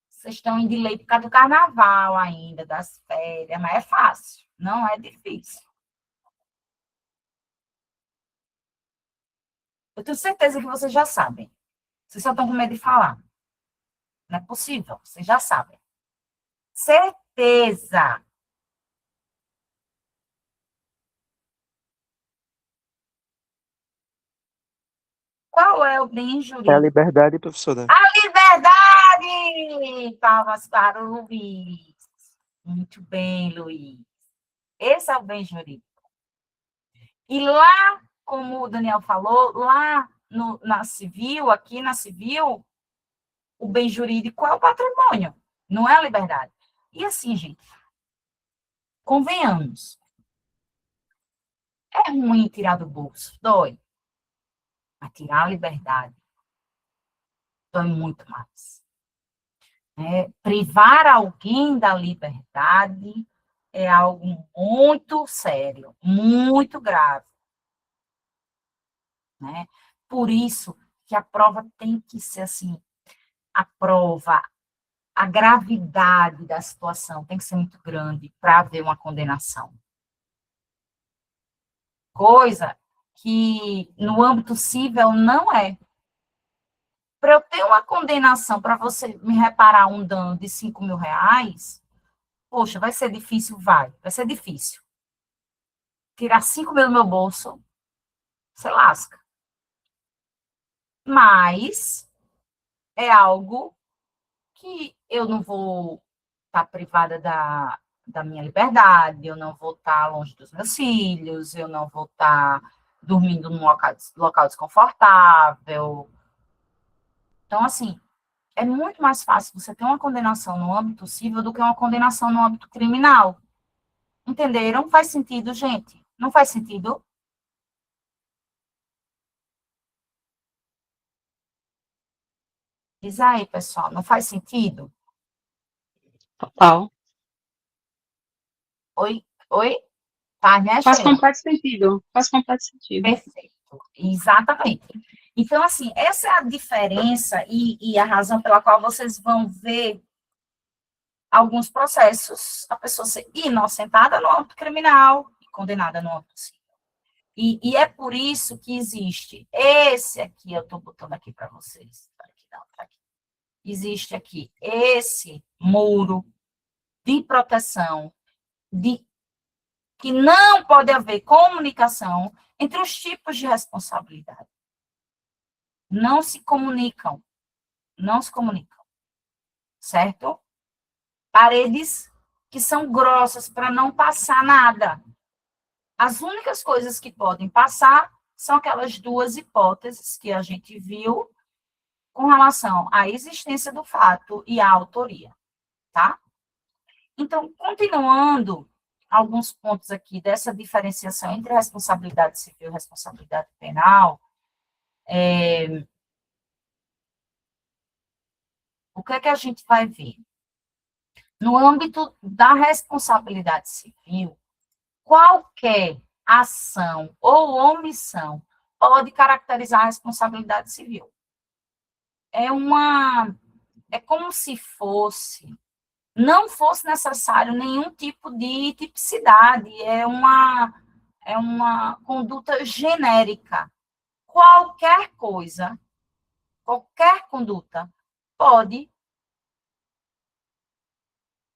Vocês estão indo de lei por causa do carnaval ainda, das férias, mas é fácil, não é difícil. Eu tenho certeza que vocês já sabem. Vocês só estão com medo de falar. Não é possível, vocês já sabem. Certeza. Qual é o bem É a jurídico? liberdade, professora. Liberdade! Palmas para o Luiz. Muito bem, Luiz. Esse é o bem jurídico. E lá, como o Daniel falou, lá na civil, aqui na civil, o bem jurídico é o patrimônio, não é a liberdade. E assim, gente, convenhamos, é ruim tirar do bolso, dói. Mas tirar a liberdade dói muito mais. Privar alguém da liberdade é algo muito sério, muito grave. Né? Por isso que a prova tem que ser assim, a prova, a gravidade da situação tem que ser muito grande para haver uma condenação. Coisa que no âmbito civil não é. Para eu ter uma condenação, para você me reparar um dano de 5 mil reais, poxa, vai ser difícil? Vai ser difícil. Tirar 5 mil do meu bolso, você lasca. Mas é algo que eu não vou estar privada da minha liberdade, eu não vou estar longe dos meus filhos, eu não vou estar dormindo num local desconfortável. Então, assim, é muito mais fácil você ter uma condenação no âmbito civil do que uma condenação no âmbito criminal. Entenderam? Faz sentido, gente? Não faz sentido? Diz aí, pessoal, não faz sentido? Total. Oi? Oi? Tá, né, Faz Sheila? completo sentido. Faz completo sentido. Perfeito. Exatamente. Então, assim, essa é a diferença e a razão pela qual vocês vão ver alguns processos, a pessoa ser inocentada no âmbito criminal e condenada no âmbito civil. E é por isso que existe esse aqui, eu estou botando aqui para vocês. Tá aqui, não, tá aqui. Existe aqui esse muro de proteção, que não pode haver comunicação entre os tipos de responsabilidade. Não se comunicam, certo? Paredes que são grossas para não passar nada. As únicas coisas que podem passar são aquelas duas hipóteses que a gente viu com relação à existência do fato e à autoria, tá? Então, continuando alguns pontos aqui dessa diferenciação entre responsabilidade civil e responsabilidade penal, o que é que a gente vai ver? No âmbito da responsabilidade civil, qualquer ação ou omissão pode caracterizar a responsabilidade civil. É como se não fosse necessário nenhum tipo de tipicidade, é uma conduta genérica. Qualquer coisa, qualquer conduta pode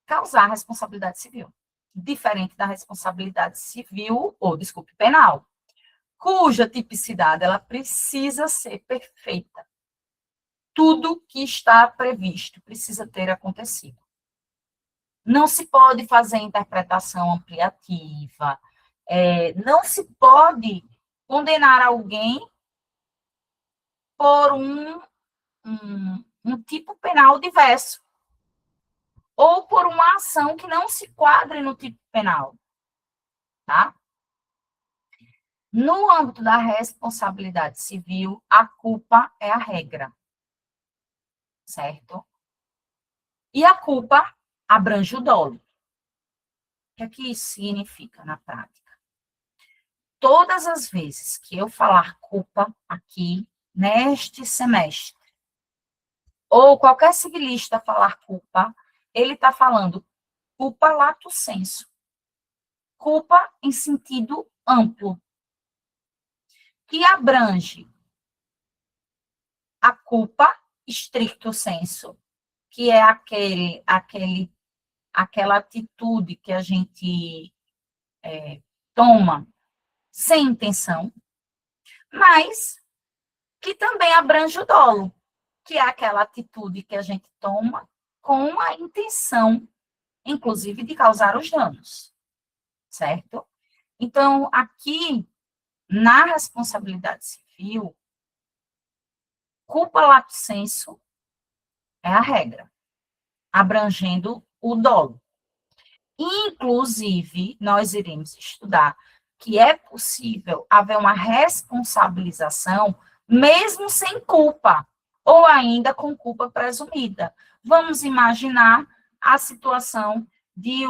causar responsabilidade civil, diferente da responsabilidade civil, penal, cuja tipicidade ela precisa ser perfeita. Tudo que está previsto precisa ter acontecido. Não se pode fazer interpretação ampliativa, não se pode condenar alguém por um tipo penal diverso, ou por uma ação que não se quadre no tipo penal, tá? No âmbito da responsabilidade civil, a culpa é a regra, certo? E a culpa abrange o dolo. O que isso significa na prática? Todas as vezes que eu falar culpa aqui, neste semestre, ou qualquer civilista falar culpa, ele está falando culpa lato sensu. Culpa em sentido amplo, que abrange a culpa stricto sensu, que é aquela atitude que a gente toma sem intenção, mas que também abrange o dolo, que é aquela atitude que a gente toma com a intenção, inclusive, de causar os danos, certo? Então, aqui, na responsabilidade civil, culpa lato sensu é a regra, abrangendo o dolo. Inclusive, nós iremos estudar que é possível haver uma responsabilização mesmo sem culpa, ou ainda com culpa presumida. Vamos imaginar a situação de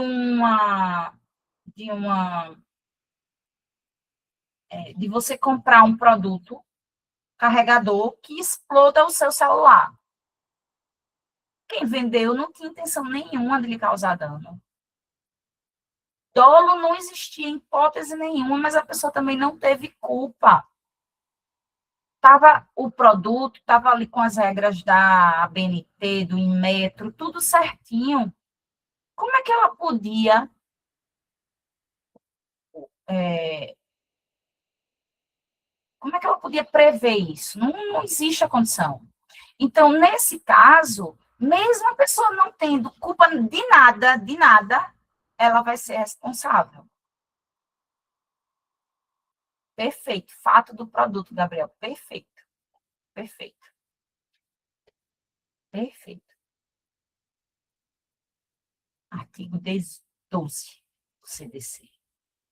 você comprar um produto carregador que exploda o seu celular. Quem vendeu não tinha intenção nenhuma de lhe causar dano. Dolo não existia em hipótese nenhuma, mas a pessoa também não teve culpa. O produto estava ali com as regras da ABNT, do Inmetro, tudo certinho. Como é que ela podia prever isso? Não existe a condição. Então, nesse caso, mesmo a pessoa não tendo culpa de nada, ela vai ser responsável. Perfeito. Fato do produto, Gabriel. Perfeito. Perfeito. Perfeito. Artigo 12 do CDC.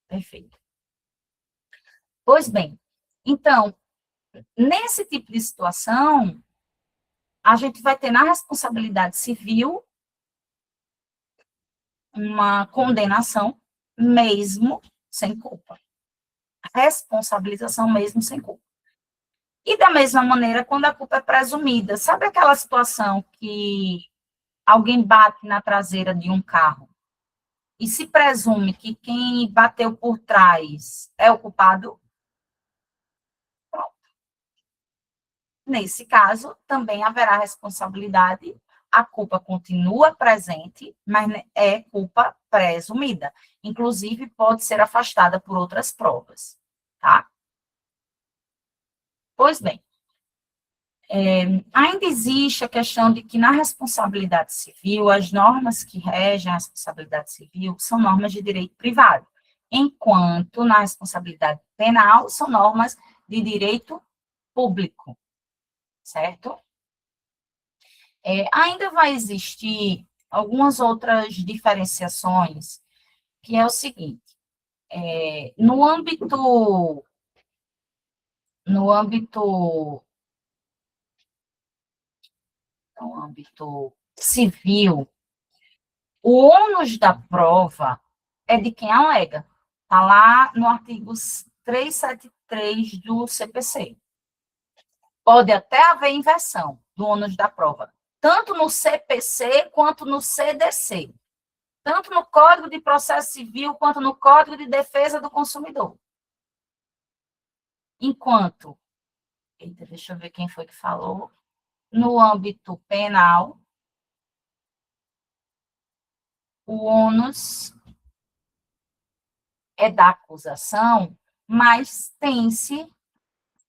Perfeito. Pois bem, então, nesse tipo de situação, a gente vai ter na responsabilidade civil uma condenação mesmo sem culpa. Responsabilização mesmo sem culpa. E da mesma maneira, quando a culpa é presumida, sabe aquela situação que alguém bate na traseira de um carro e se presume que quem bateu por trás é o culpado? Pronto. Nesse caso, também haverá responsabilidade, a culpa continua presente, mas é culpa presumida. Inclusive, pode ser afastada por outras provas, tá? Pois bem, ainda existe a questão de que na responsabilidade civil, as normas que regem a responsabilidade civil são normas de direito privado, enquanto na responsabilidade penal são normas de direito público, certo? Ainda vai existir algumas outras diferenciações, que é o seguinte, no âmbito civil, o ônus da prova é de quem alega. Está lá no artigo 373 do CPC. Pode até haver inversão do ônus da prova, tanto no CPC quanto no CDC, tanto no Código de Processo Civil quanto no Código de Defesa do Consumidor. Enquanto, deixa eu ver quem foi que falou, no âmbito penal, o ônus é da acusação, mas tem-se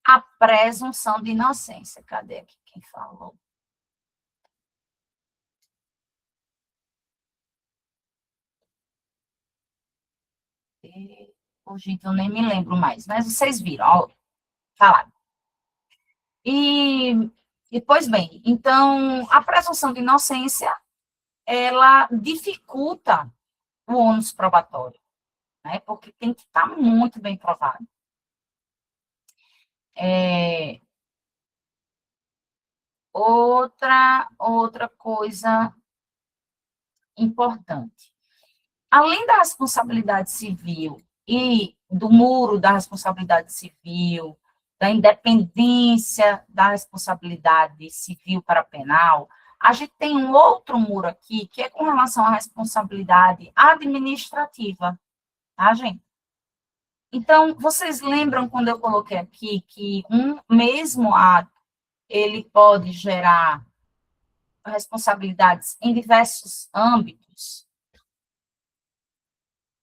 a presunção de inocência. Cadê aqui quem falou? Gente, eu nem me lembro mais, mas vocês viram, ó, falaram. Pois bem, então, a presunção de inocência, ela dificulta o ônus probatório, né? Porque tem que estar muito bem provado. Outra coisa importante. Além da responsabilidade civil e do muro da responsabilidade civil, da independência da responsabilidade civil para penal, a gente tem um outro muro aqui, que é com relação à responsabilidade administrativa, tá, gente? Então, vocês lembram quando eu coloquei aqui que um mesmo ato, ele pode gerar responsabilidades em diversos âmbitos?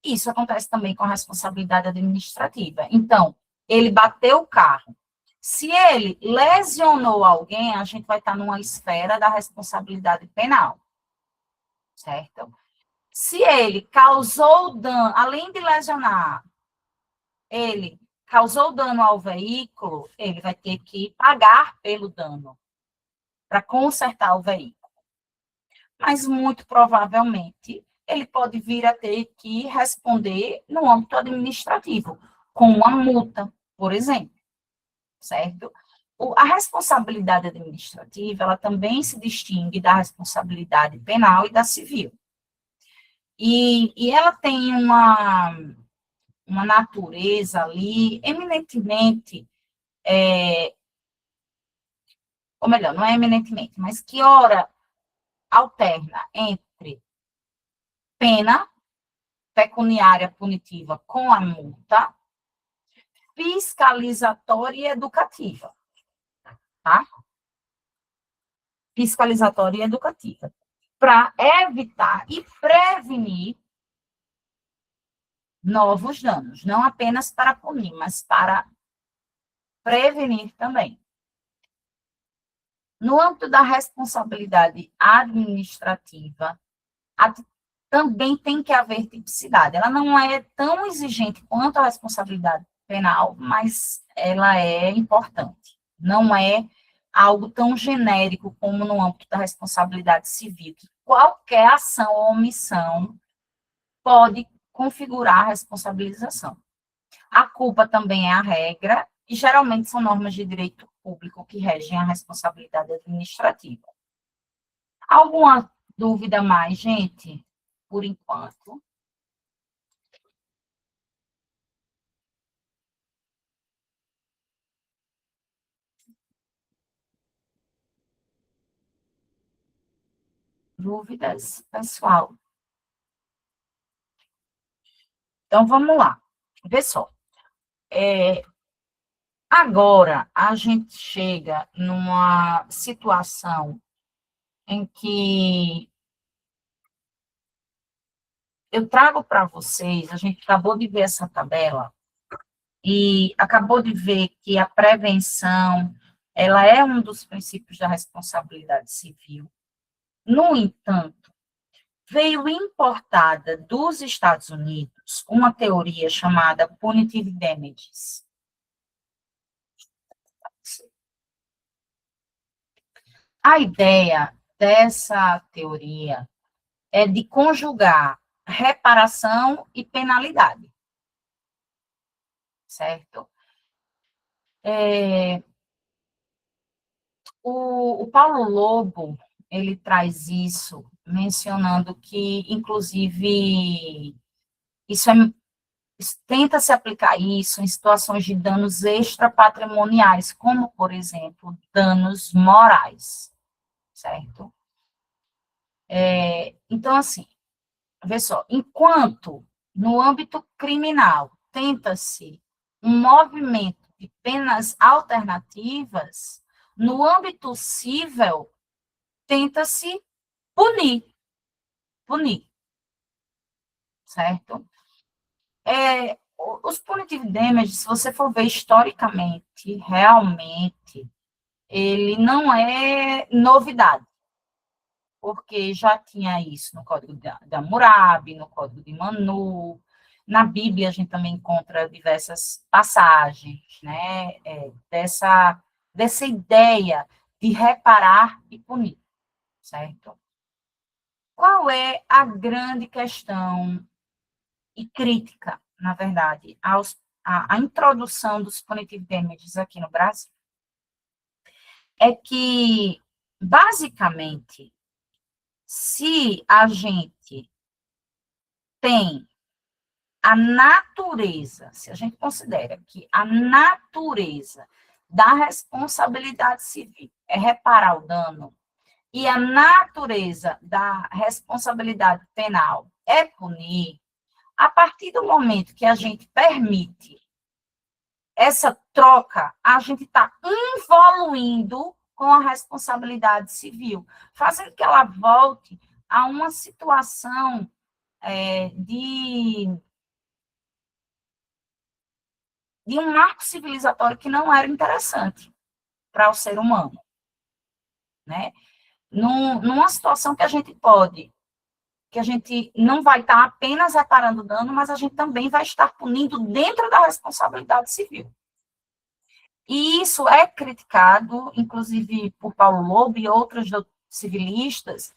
Isso acontece também com a responsabilidade administrativa. Então, ele bateu o carro. Se ele lesionou alguém, a gente vai estar numa esfera da responsabilidade penal, certo? Se ele causou dano, além de lesionar, ele causou dano ao veículo, ele vai ter que pagar pelo dano para consertar o veículo. Mas, muito provavelmente, ele pode vir a ter que responder no âmbito administrativo, com uma multa, por exemplo, certo? A responsabilidade administrativa, ela também se distingue da responsabilidade penal e da civil. E ela tem uma natureza ali eminentemente, ou melhor, não é eminentemente, mas que ora alterna entre pena pecuniária punitiva com a multa, fiscalizatória e educativa, tá? Fiscalizatória e educativa, para evitar e prevenir novos danos, não apenas para punir, mas para prevenir também. No âmbito da responsabilidade administrativa, também tem que haver tipicidade. Ela não é tão exigente quanto a responsabilidade penal, mas ela é importante. Não é algo tão genérico como no âmbito da responsabilidade civil, que qualquer ação ou omissão pode configurar a responsabilização. A culpa também é a regra, e geralmente são normas de direito público que regem a responsabilidade administrativa. Alguma dúvida mais, gente? Por enquanto. Dúvidas, pessoal? Então, vamos lá. Vê só. Agora, a gente chega numa situação em que eu trago para vocês, a gente acabou de ver essa tabela, e acabou de ver que a prevenção, ela é um dos princípios da responsabilidade civil. No entanto, veio importada dos Estados Unidos uma teoria chamada Punitive Damages. A ideia dessa teoria é de conjugar reparação e penalidade, certo? O Paulo Lobo, ele traz isso, mencionando que, inclusive, tenta-se aplicar isso em situações de danos extrapatrimoniais, como, por exemplo, danos morais, certo? Então, assim, vê só, enquanto no âmbito criminal tenta-se um movimento de penas alternativas, no âmbito civil tenta-se punir, certo? Os punitive damages, se você for ver historicamente, realmente, ele não é novidade, porque já tinha isso no Código de Hammurabi, no Código de Manu, na Bíblia a gente também encontra diversas passagens, né, dessa ideia de reparar e punir, certo? Qual é a grande questão e crítica, na verdade, à introdução dos punitive damages aqui no Brasil? É que, basicamente, se a gente tem a natureza, se a gente considera que a natureza da responsabilidade civil é reparar o dano, e a natureza da responsabilidade penal é punir, a partir do momento que a gente permite essa troca, a gente está evoluindo com a responsabilidade civil, fazendo que ela volte a uma situação de um marco civilizatório que não era interessante para o ser humano, né? Numa situação que a gente pode que a gente não vai estar apenas reparando o dano, mas a gente também vai estar punindo dentro da responsabilidade civil. E isso é criticado, inclusive por Paulo Lobo e outros civilistas,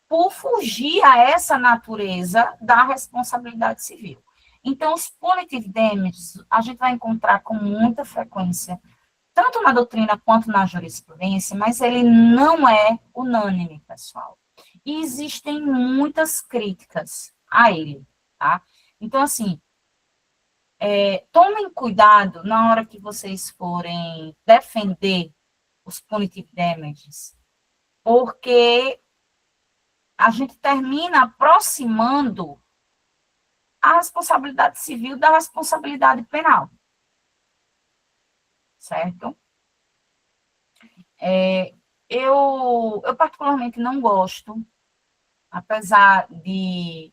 por fugir a essa natureza da responsabilidade civil. Então, os punitive damages, a gente vai encontrar com muita frequência, tanto na doutrina quanto na jurisprudência, mas ele não é unânime, pessoal. E existem muitas críticas a ele, tá? Então, assim, tomem cuidado na hora que vocês forem defender os punitive damages, porque a gente termina aproximando a responsabilidade civil da responsabilidade penal. Certo? Eu particularmente não gosto, apesar de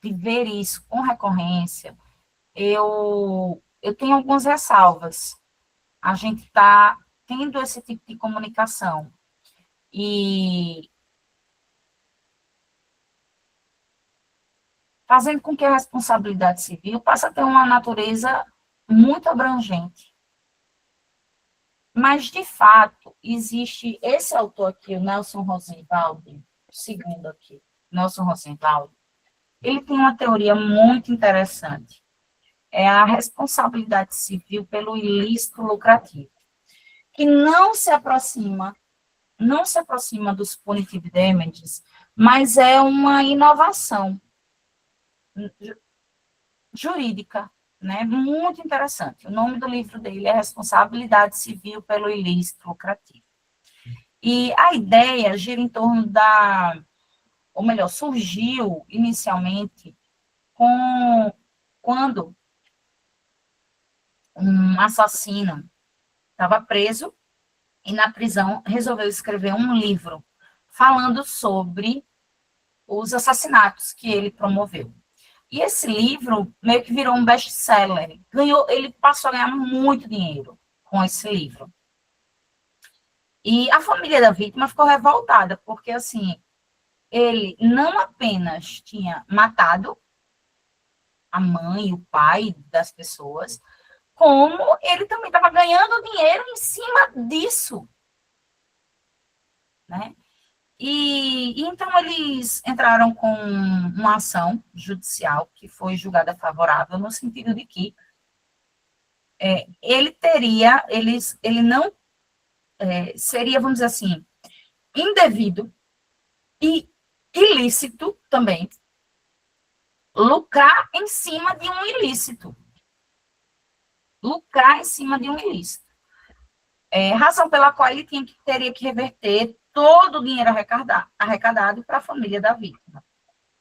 ver isso com recorrência, eu tenho algumas ressalvas. A gente está tendo esse tipo de comunicação e fazendo com que a responsabilidade civil passe a ter uma natureza muito abrangente. Mas, de fato, existe esse autor aqui, o Nelson Rosenwald, o segundo aqui, Nelson Rosenwald, ele tem uma teoria muito interessante. É a responsabilidade civil pelo ilícito lucrativo, que não se aproxima dos punitive damages, mas é uma inovação jurídica, né? Muito interessante. O nome do livro dele é Responsabilidade Civil pelo Ilícito Lucrativo. E a ideia gira em torno ou melhor, surgiu inicialmente quando um assassino estava preso e na prisão resolveu escrever um livro falando sobre os assassinatos que ele promoveu. E esse livro meio que virou um best-seller. Ele passou a ganhar muito dinheiro com esse livro. E a família da vítima ficou revoltada, porque, assim, ele não apenas tinha matado a mãe e o pai das pessoas, como ele também estava ganhando dinheiro em cima disso. Né? E então eles entraram com uma ação judicial que foi julgada favorável, no sentido de que ele não seria, vamos dizer assim, indevido e ilícito também lucrar em cima de um ilícito. Lucrar em cima de um ilícito. Razão pela qual ele teria que reverter todo o dinheiro arrecadado para a família da vítima.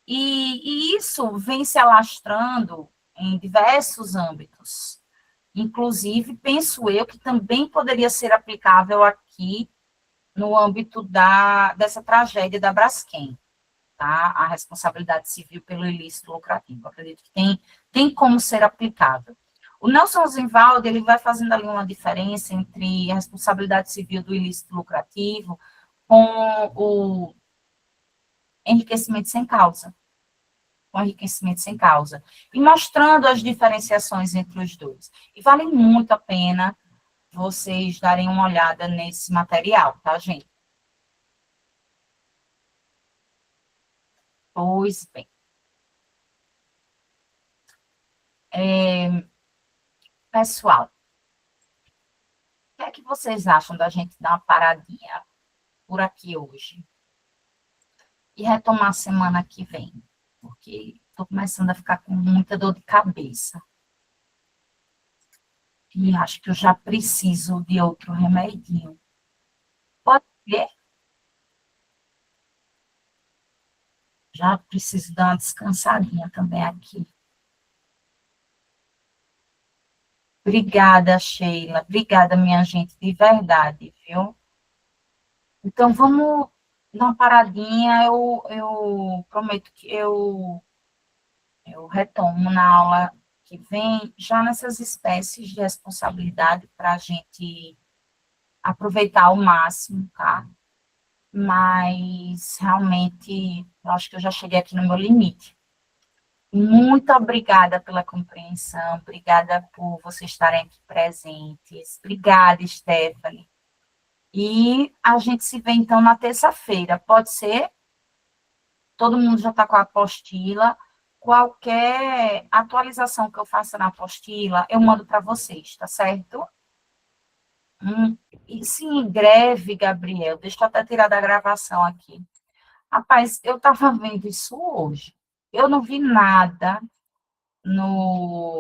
E isso vem se alastrando em diversos âmbitos. Inclusive, penso eu que também poderia ser aplicável aqui no âmbito dessa tragédia da Braskem, tá? A responsabilidade civil pelo ilícito lucrativo. Acredito que tem como ser aplicável. O Nelson Rosenwald, ele vai fazendo ali uma diferença entre a responsabilidade civil do ilícito lucrativo com o enriquecimento sem causa. E mostrando as diferenciações entre os dois. E vale muito a pena vocês darem uma olhada nesse material, tá, gente? Pois bem. Pessoal, o que é que vocês acham da gente dar uma paradinha por aqui hoje? E retomar a semana que vem? Porque estou começando a ficar com muita dor de cabeça. E acho que eu já preciso de outro remedinho. Pode ser? Já preciso dar uma descansadinha também aqui. Obrigada, Sheila. Obrigada, minha gente, de verdade, viu? Então, vamos dar uma paradinha. Eu prometo que eu retomo na aula que vem, já nessas espécies de responsabilidade, para a gente aproveitar ao máximo, tá? mas realmente eu acho que eu já cheguei aqui no meu limite. Muito obrigada pela compreensão, obrigada por vocês estarem aqui presentes. Obrigada, Stephanie. E a gente se vê, então, na terça-feira. Pode ser? Todo mundo já está com a apostila. Qualquer atualização que eu faça na apostila, eu mando para vocês, tá certo? E sim, greve, Gabriel. Deixa eu até tirar da gravação aqui. Rapaz, eu estava vendo isso hoje. Eu não vi nada no